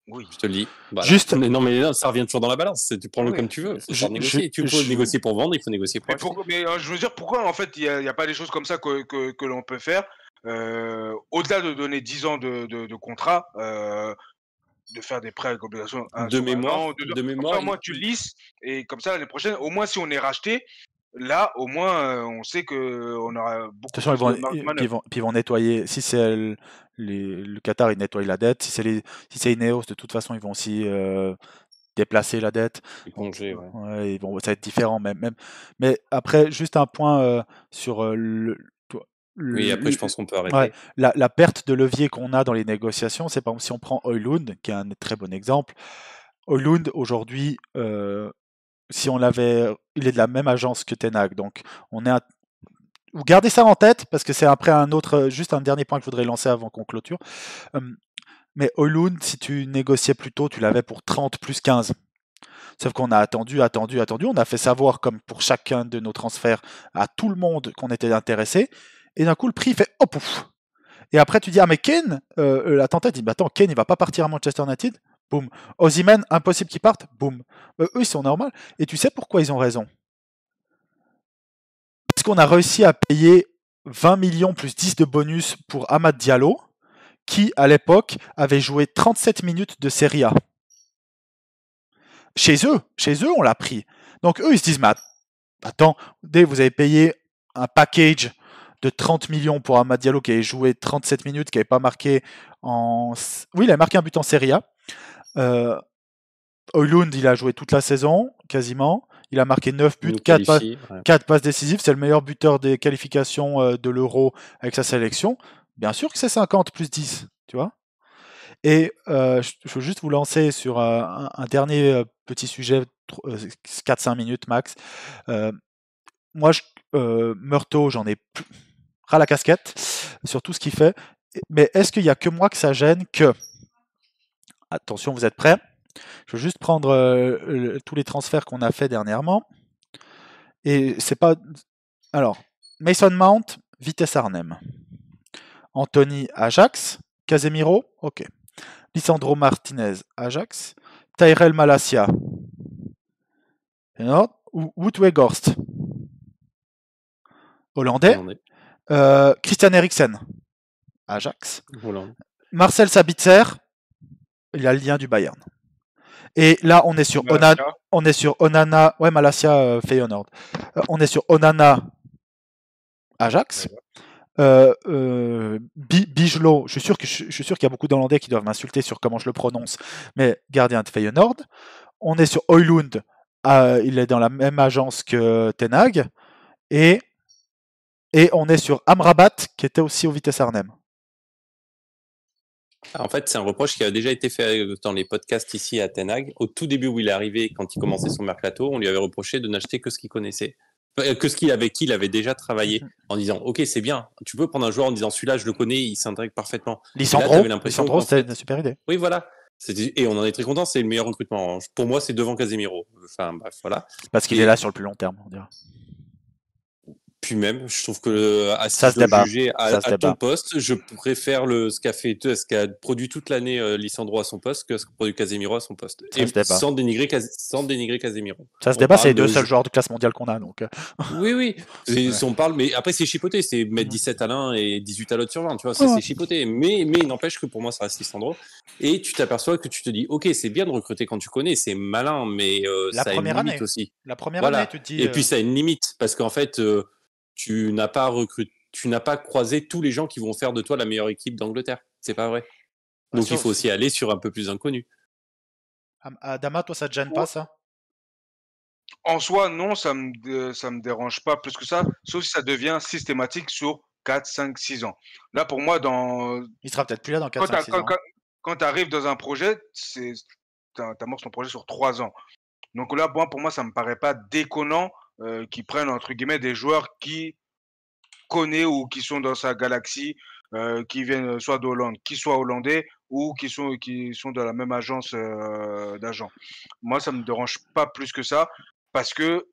Oui. Je te le dis. Voilà. Juste- Mais non, ça revient toujours dans la balance. Tu prends-le Oui. comme tu veux. Il faut Je- savoir négocier. Tu peux je- négocier pour vendre, il faut négocier pour Mais, acheter. je veux dire, pourquoi en fait il n'y a pas des choses comme ça que l'on peut faire au-delà de donner 10 ans de contrat, de faire des prêts avec obligation De mémoire, comme ça, au moins tu lisses, et comme ça l'année prochaine, au moins si on est racheté, là au moins on sait qu'on aura beaucoup De toute façon, plus de marge de manœuvre. puis ils vont nettoyer. Si c'est le Qatar, ils nettoient la dette. Si c'est Ineos, de toute façon, ils vont aussi déplacer la dette. les congés, ouais. Ouais, ça va être différent. Mais après, juste un point sur Oui, après, je pense qu'on peut arrêter. ouais, la perte de levier qu'on a dans les négociations, c'est par exemple si on prend Højlund, qui est un très bon exemple. Højlund, aujourd'hui, si on l'avait, il est de la même agence que Ten Hag, donc on est vous gardez ça en tête parce que c'est après juste un dernier point que je voudrais lancer avant qu'on clôture. Mais Højlund, si tu négociais plus tôt, tu l'avais pour 30 plus 15. Sauf qu'on a attendu. On a fait savoir, comme pour chacun de nos transferts, à tout le monde qu'on était intéressé. Et d'un coup, le prix fait oh pouf. Et après, tu dis ah mais Kane, la tentette dit bah attends, Kane il va pas partir à Manchester United. Boum. Osimhen, impossible qu'il parte. Boum. Eux ils sont normaux. Et tu sais pourquoi ils ont raison? Parce qu'on a réussi à payer 20 millions plus 10 de bonus pour Amad Diallo, qui à l'époque avait joué 37 minutes de Serie A. Chez eux, on l'a pris. Donc eux, ils se disent, mais attends, vous avez payé un package de 30 millions pour Amad Diallo qui avait joué 37 minutes, qui n'avait pas marqué en... Oui, il a marqué un but en Serie A. Højlund, il a joué toute la saison, quasiment. Il a marqué 9 buts, 4 passes décisives. C'est le meilleur buteur des qualifications de l'Euro avec sa sélection. Bien sûr que c'est 50 plus 10, tu vois. Et je veux juste vous lancer sur un dernier petit sujet, 4-5 minutes max. Moi, Meurtho, j'en ai plus ras la casquette sur tout ce qu'il fait. Mais est-ce qu'il n'y a que moi que ça gêne que... Attention, vous êtes prêts? Je veux juste prendre tous les transferts qu'on a fait dernièrement. Et c'est pas... Alors, Mason Mount, Vitesse Arnhem. Anthony, Ajax. Casemiro, ok. Lisandro Martinez, Ajax. Tyrell Malacia. Wout Weghorst, hollandais. Christian Eriksen, Ajax. Hollande. Marcel Sabitzer, il a le lien du Bayern. Et là, on est sur Onana, ouais, Malacia Feyenoord. On est sur Onana, Ajax. Bijlo, je suis sûr qu'il y a beaucoup d'Hollandais qui doivent m'insulter sur comment je le prononce, mais gardien de Feyenoord. On est sur Højlund, il est dans la même agence que Ten Hag, et on est sur Amrabat qui était aussi au Vitesse Arnhem. En fait, c'est un reproche qui a déjà été fait dans les podcasts ici à Ten Hag. Au tout début où il est arrivé, quand il commençait son mercato, on lui avait reproché de n'acheter que ce qu'il connaissait. Que ce qu'il avait déjà travaillé, en disant ok, c'est bien, tu peux prendre un joueur en disant celui-là je le connais, il s'intègre parfaitement. Lisandro, c'est une super idée. Oui, voilà. Et on en est très content, c'est le meilleur recrutement. Pour moi, c'est devant Casemiro. Enfin bref, voilà. Parce qu'il est là sur le plus long terme, on dirait. Puis même, je trouve que si Ça je se dois débat. juger Ça se à ton débat. poste, je préfère ce qu'a produit toute l'année Lisandro à son poste que ce que produit Casemiro à son poste. Ça Et se débat. sans dénigrer Casemiro. Ça se On débat, c'est parle les deux de seuls joueurs de classe mondiale qu'on a. Donc, Oui, oui. Ouais. On parle, mais après, c'est chipoté. C'est mettre Mhm. 17 à l'un et 18 à l'autre sur 20. Tu vois, Ouais. c'est chipoté. Mais il n'empêche que pour moi, ça reste Lisandro. Et tu t'aperçois que tu te dis, OK, c'est bien de recruter quand tu connais, c'est malin, mais La ça a une première limite année. aussi. La première Voilà. année, tu te dis. Et puis, ça a une limite. Parce qu'en fait, tu n'as pas croisé tous les gens qui vont faire de toi la meilleure équipe d'Angleterre. C'est pas vrai. Bah, Donc, il faut aussi aller sur un peu plus inconnu. Adama, toi, ça te gêne pas, ça? En soi, non, ça me dérange pas plus que ça, sauf si ça devient systématique sur 4, 5, 6 ans. Là, pour moi, Il sera peut-être plus là dans 4, quand 5, 6 ans. quand tu arrives dans un projet, tu amorces ton projet sur 3 ans. Donc là, pour moi, ça me paraît pas déconnant qu'ils prennent, entre guillemets, des joueurs qui connaissent ou qui sont dans sa galaxie, qui viennent soit de Hollande, qui soient hollandais ou qui sont de la même agence d'agents. Moi, ça me dérange pas plus que ça parce que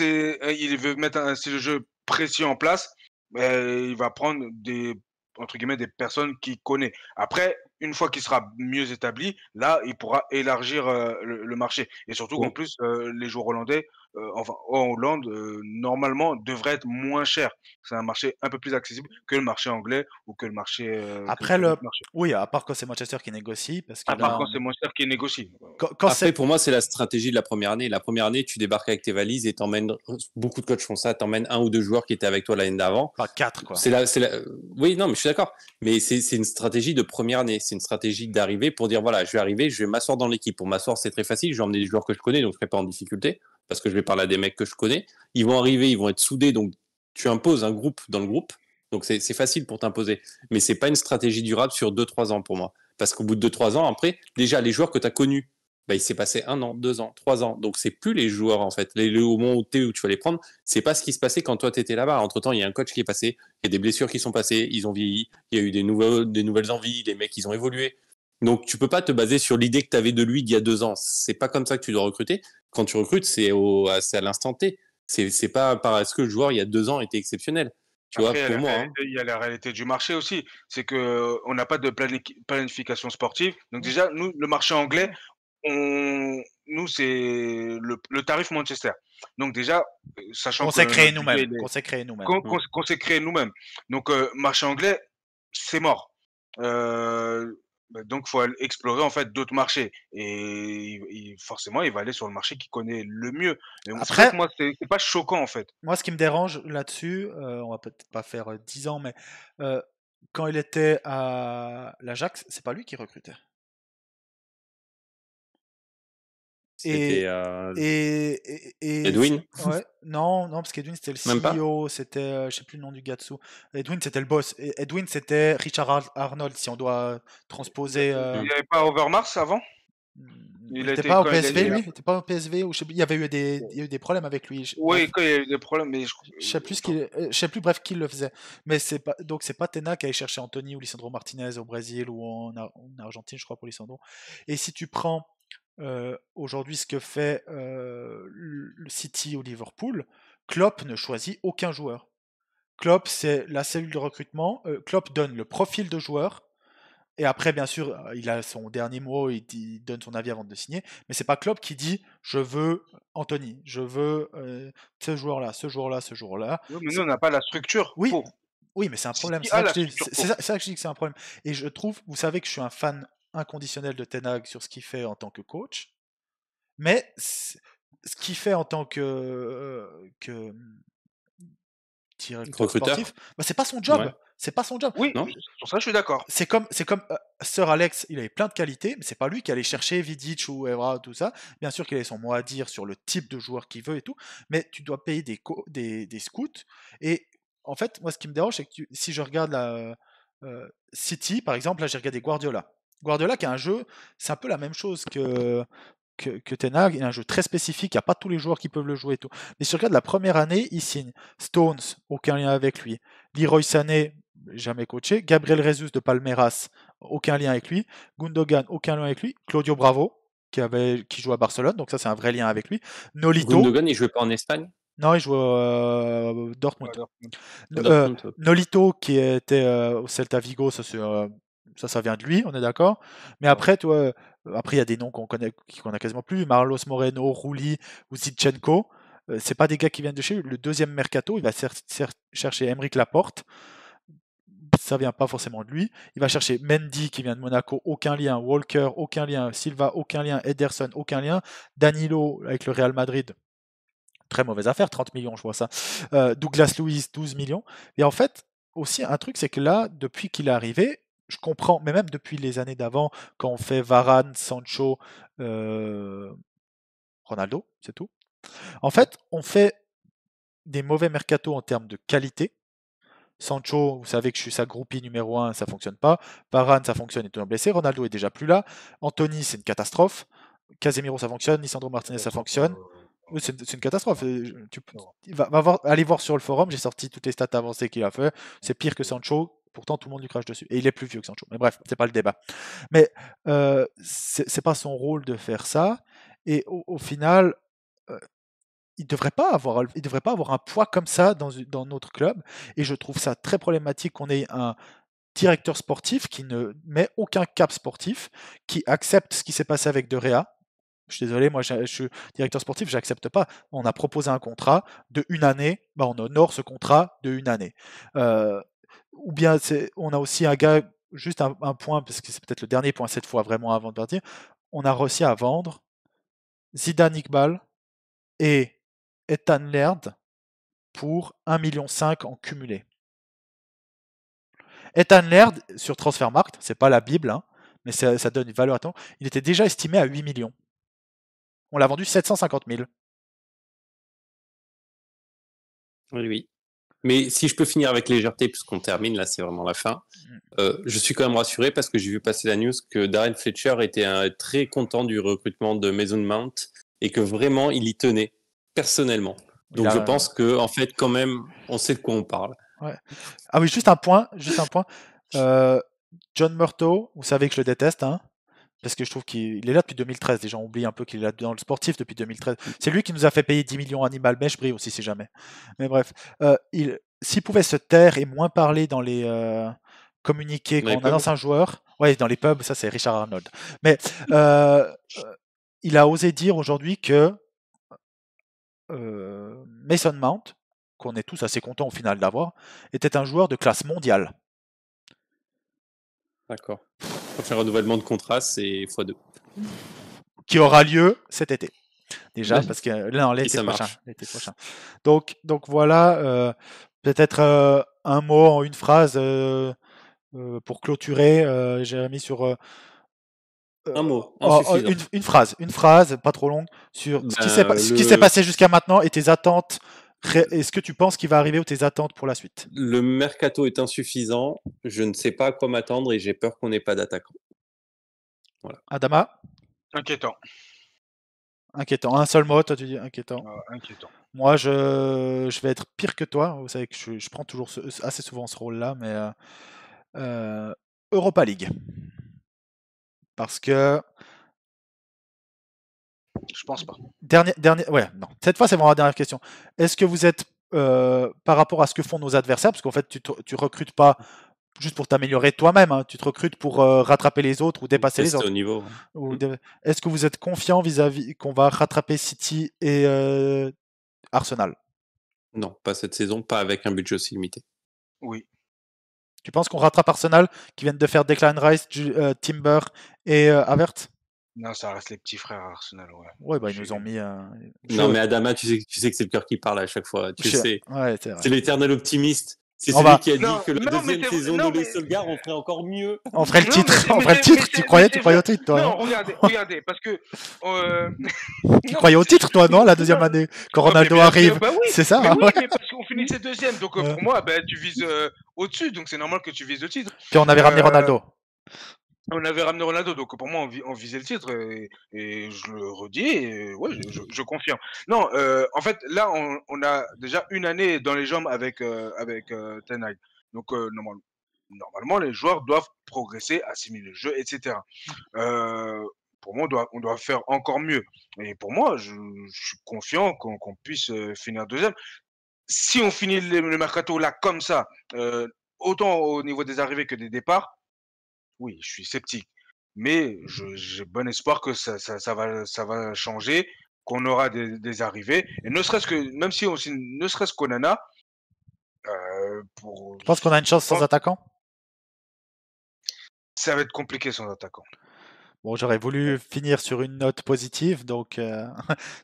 il veut mettre un style de jeu précis en place, il va prendre des, entre guillemets, «des personnes qu'il connaît». Après, une fois qu'il sera mieux établi, là, il pourra élargir, le marché et surtout qu'en Oui. plus, les joueurs hollandais, enfin en Hollande, normalement devraient être moins chers. C'est un marché un peu plus accessible que le marché anglais ou que le marché, Après, que d'autres marchés. oui, à part quand c'est Manchester qui négocie, parce que À part là, quand c'est moins cher qu'ils négocient. quand Après, c'est. pour moi, c'est la stratégie de la première année. La première année, tu débarques avec tes valises et t'emmènes, beaucoup de coachs font ça, t'emmènes un ou deux joueurs qui étaient avec toi l'année d'avant. Pas 4, quoi. Oui, non, mais je suis d'accord. Mais c'est une stratégie de première année. C'est une stratégie d'arriver pour dire, voilà, je vais arriver, je vais m'asseoir dans l'équipe. Pour m'asseoir, c'est très facile. Je vais emmener des joueurs que je connais, donc je serai pas en difficulté parce que je vais parler à des mecs que je connais. Ils vont arriver, ils vont être soudés, donc tu imposes un groupe dans le groupe. Donc c'est facile pour t'imposer. Mais c'est pas une stratégie durable sur 2-3 ans pour moi. Parce qu'au bout de 2-3 ans, après, déjà, les joueurs que tu as connus, bah, il s'est passé 1 an, 2 ans, 3 ans. Donc, c'est plus les joueurs, en fait. Au moment où tu vas les prendre, c'est pas ce qui se passait quand toi, tu étais là-bas. Entre-temps, il y a un coach qui est passé, il y a des blessures qui sont passées, ils ont vieilli, il y a eu des nouvelles envies, les mecs, ils ont évolué. Donc, tu peux pas te baser sur l'idée que tu avais de lui d'il y a 2 ans. C'est pas comme ça que tu dois recruter. Quand tu recrutes, c'est à l'instant T. C'est pas parce que le joueur, il y a 2 ans, était exceptionnel. Tu vois, Après, pour moi. Hein. il y a la réalité du marché aussi. C'est que on n'a pas de planification sportive. Donc déjà, nous, le marché anglais, nous, c'est le tarif Manchester. Donc déjà, sachant Qu'on que s'est créé notre budget, nous-mêmes. Qu'on s'est créé nous-mêmes. qu'on s'est créé nous-mêmes. Donc, marché anglais, c'est mort. Donc, il faut aller explorer en fait d'autres marchés. Et forcément, il va aller sur le marché qu'il connaît le mieux. C'est pour ça Après, que moi, c'est pas choquant en fait. moi, ce qui me dérange là-dessus, on va peut-être pas faire 10 ans, mais quand il était à l'Ajax, c'est pas lui qui recrutait. C'était Et Edwin. ouais, non, parce qu'Edwin c'était Même le pas CEO, c'était, je sais plus le nom du gars dessous. Edwin c'était le boss. Edwin c'était Richard Arnold, si on doit transposer. Il n'y avait pas Overmars avant? Il a était été pas au quand il a PSV été- lui? Il était pas au PSV ou je sais plus, il y avait eu il y a eu des problèmes avec lui. Oui, Bref, quand il y a eu des problèmes, mais je sais plus je sais plus bref qui le faisait. Mais c'est pas Tena qui allait chercher Anthony ou Lisandro Martinez au Brésil ou en Argentine, je crois pour Lisandro. Et si tu prends aujourd'hui ce que fait le City ou Liverpool, Klopp ne choisit aucun joueur. Klopp, c'est la cellule de recrutement. Klopp donne le profil de joueur. Et après, bien sûr, il a son dernier mot, il donne son avis avant de signer. Mais c'est pas Klopp qui dit je veux Anthony, je veux ce joueur-là, ce joueur-là, ce joueur-là. oui, mais nous, on n'a pas la structure Oui, pour. oui, mais c'est un problème. City C'est a ça que la je dis. structure C'est pour. ça que je dis que c'est un problème. Et je trouve, vous savez que je suis un fan inconditionnel de Ten Hag sur ce qu'il fait en tant que coach. Mais ce qu'il fait en tant que directeur Recruteur. sportif, bah, c'est pas son job. Ouais. C'est pas son job. Oui, Non sur ça, je suis d'accord. C'est comme Sir Alex, il avait plein de qualités, mais c'est pas lui qui allait chercher Vidic ou Evra, tout ça. Bien sûr qu'il avait son mot à dire sur le type de joueur qu'il veut et tout, mais tu dois payer des scouts. Et en fait, moi, ce qui me dérange, c'est que si je regarde la City, par exemple, là, j'ai regardé Guardiola. Guardiola qui a un jeu, c'est un peu la même chose que Ten Hag. Il a un jeu très spécifique, il n'y a pas tous les joueurs qui peuvent le jouer et tout. Mais si tu regardes la première année, il signe Stones, aucun lien avec lui. Leroy Sané, jamais coaché. Gabriel Jesus de Palmeiras, aucun lien avec lui. Gundogan, aucun lien avec lui. Claudio Bravo, qui joue à Barcelone, donc ça c'est un vrai lien avec lui. Nolito. Gundogan, il jouait pas en Espagne? Non, il joue Dortmund. Nolito, qui était au Celta Vigo, ça vient de lui, on est d'accord. Mais après, après il y a des noms qu'on connaît quasiment plus. Marlos Moreno, Rulli ou Zinchenko. C'est pas des gars qui viennent de chez lui. Le deuxième mercato, il va chercher Aymeric Laporte. Ça vient pas forcément de lui. Il va chercher Mendy qui vient de Monaco, aucun lien. Walker, aucun lien. Silva, aucun lien. Ederson, aucun lien. Danilo avec le Real Madrid. Très mauvaise affaire, 30 millions, je vois ça. Douglas Luiz, 12 millions. Et en fait, aussi, un truc, c'est que là, depuis qu'il est arrivé, je comprends, mais même depuis les années d'avant, quand on fait Varane, Sancho, Ronaldo, c'est tout. En fait, on fait des mauvais mercato en termes de qualité. Sancho, vous savez que je suis sa groupie numéro 1, ça fonctionne pas. Varane, ça fonctionne, il est toujours blessé. Ronaldo est déjà plus là. Anthony, c'est une catastrophe. Casemiro, ça fonctionne. Lisandro Martinez, ça fonctionne. Oui, c'est une catastrophe. Allez voir sur le forum, j'ai sorti toutes les stats avancées qu'il a fait. C'est pire que Sancho. Pourtant, tout le monde lui crache dessus. Et il est plus vieux que Sancho. Mais bref, c'est pas le débat. Mais c'est pas son rôle de faire ça. Et au final, il devrait pas avoir un poids comme ça dans notre club. Et je trouve ça très problématique qu'on ait un directeur sportif qui ne met aucun cap sportif, qui accepte ce qui s'est passé avec De Réa. Je suis désolé, moi je suis directeur sportif, j'accepte pas. On a proposé un contrat de 1 année, bah, on honore ce contrat de 1 année. Ou bien on a aussi un gars, juste un point, parce que c'est peut-être le dernier point cette fois vraiment avant de partir, on a réussi à vendre Zidane Iqbal et Ethan Laird pour 1,5 million en cumulé. Ethan Laird, sur Transfermarkt, c'est pas la Bible, hein, mais ça donne une valeur à temps, il était déjà estimé à 8 millions. On l'a vendu 750 000. Oui. Mais si je peux finir avec légèreté, puisqu'on termine, là c'est vraiment la fin, je suis quand même rassuré parce que j'ai vu passer la news que Darren Fletcher était très content du recrutement de Mason Mount et que vraiment il y tenait personnellement. Donc je pense que en fait quand même on sait de quoi on parle. Ouais. Ah oui, juste un point. John Murtaugh, vous savez que je le déteste, hein, parce que je trouve qu'il est là depuis 2013. Les gens oublient un peu qu'il est là dans le sportif depuis 2013. C'est lui qui nous a fait payer 10 millions à Animal Meshbri aussi, si jamais. Mais bref, s'il pouvait se taire et moins parler dans les communiqués quand on annonce un joueur, ouais, dans les pubs, ça c'est Richard Arnold. Mais il a osé dire aujourd'hui que Mason Mount, qu'on est tous assez contents au final d'avoir, était un joueur de classe mondiale. D'accord. Prochain renouvellement de contrat, c'est x2. Qui aura lieu cet été. Déjà, parce que là, l'été prochain. Donc voilà, peut-être un mot en une phrase pour clôturer, Jérémy, sur... un mot, une phrase, pas trop longue, sur ce qui s'est passé jusqu'à maintenant et tes attentes. Est-ce que tu penses qu'il va arriver ou tes attentes pour la suite? Le mercato est insuffisant, je ne sais pas à quoi m'attendre et j'ai peur qu'on n'ait pas d'attaquant. Voilà. Adama? Inquiétant. Un seul mot, toi tu dis inquiétant. Inquiétant. Moi, je vais être pire que toi. Vous savez que je prends toujours assez souvent ce rôle-là, mais Europa League. Parce que... Je pense pas. Ouais, non. Cette fois, c'est vraiment la dernière question. Est-ce que vous êtes, par rapport à ce que font nos adversaires, parce qu'en fait, tu recrutes pas juste pour t'améliorer toi-même, hein, tu te recrutes pour rattraper les autres ou dépasser les autres. Au niveau. Est-ce que vous êtes confiant vis-à-vis qu'on va rattraper City et Arsenal? Non, pas cette saison, pas avec un budget aussi limité. Oui. Tu penses qu'on rattrape Arsenal, qui viennent de faire Declan Rice, Timber et Havertz? Non, ça reste les petits frères Arsenal, ouais. Ouais, bah ils nous ont mis... Non, mais Adama, tu sais que c'est le cœur qui parle à chaque fois. Tu sais, ouais, c'est l'éternel optimiste. C'est celui qui a dit que la deuxième saison de Les Solgars, on ferait encore mieux. On ferait le titre. Tu croyais au titre, toi? Non, regardez, parce que... Tu croyais au titre, toi, non, la deuxième année, quand Ronaldo arrive? Bah oui, c'est ça, mais hein, oui, mais parce qu'on finissait deuxième, donc pour moi, tu vises au-dessus, donc c'est normal que tu vises le titre. Puis on avait ramené Ronaldo. On avait ramené Ronaldo, donc pour moi, on visait le titre, et je le redis, et ouais, je confirme. Non, en fait, là, on a déjà 1 année dans les jambes avec Ten Hag. Donc, normalement, les joueurs doivent progresser, assimiler le jeu, etc. pour moi, on doit faire encore mieux. Et pour moi, je suis confiant qu'on puisse finir deuxième. Si on finit le mercato là comme ça, autant au niveau des arrivées que des départs, oui, je suis sceptique. Mais j'ai bon espoir que ça va changer, qu'on aura des arrivées. Et ne serait-ce que, même si on signe, ne serait-ce qu'Onana, pour. Tu penses qu'on a une chance sans attaquant? Ça va être compliqué sans attaquant. Bon, j'aurais voulu finir sur une note positive, donc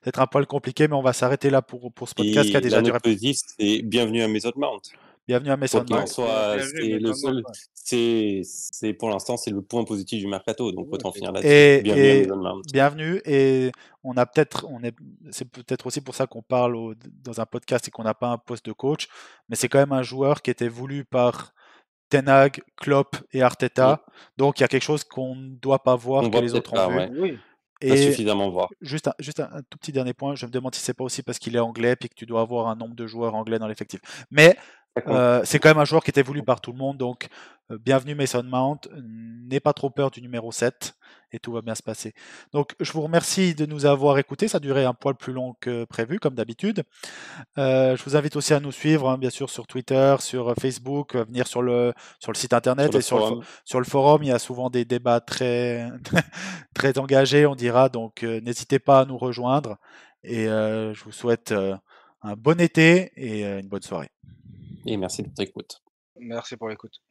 c'est un poil compliqué, mais on va s'arrêter là pour ce podcast qui a Et déjà la duré. note positive, c'est bienvenue à Mason Mount. Bienvenue à Mason Quoi qu'il en Mount. soit, bienvenue, c'est le Mason seul. Mount, ouais. C'est pour l'instant, c'est le point positif du mercato, donc Ouais, autant c'est finir vrai. là-dessus. Bienvenue à Et Mason Mount. bienvenue. Et c'est peut-être aussi pour ça qu'on parle dans un podcast et qu'on n'a pas un poste de coach, mais c'est quand même un joueur qui était voulu par Ten Hag, Klopp et Arteta. Donc il y a quelque chose qu'on ne doit pas voir On que voit les autres peut-être ont pas, vu. ouais. Oui. Pas Et suffisamment voir. juste un tout petit dernier point, je me demande si c'est pas aussi parce qu'il est anglais puis que tu dois avoir un nombre de joueurs anglais dans l'effectif. Mais c'est quand même un joueur qui était voulu par tout le monde, donc bienvenue Mason Mount, n'aie pas trop peur du numéro 7 et tout va bien se passer. Donc je vous remercie de nous avoir écoutés, ça a duré un poil plus long que prévu comme d'habitude. Je vous invite aussi à nous suivre, hein, bien sûr, sur Twitter, sur Facebook, venir sur le site internet et sur le forum. Il y a souvent des débats très, très engagés, on dira. Donc, n'hésitez pas à nous rejoindre. Et je vous souhaite un bon été et une bonne soirée. Et merci de votre écoute. Merci pour l'écoute.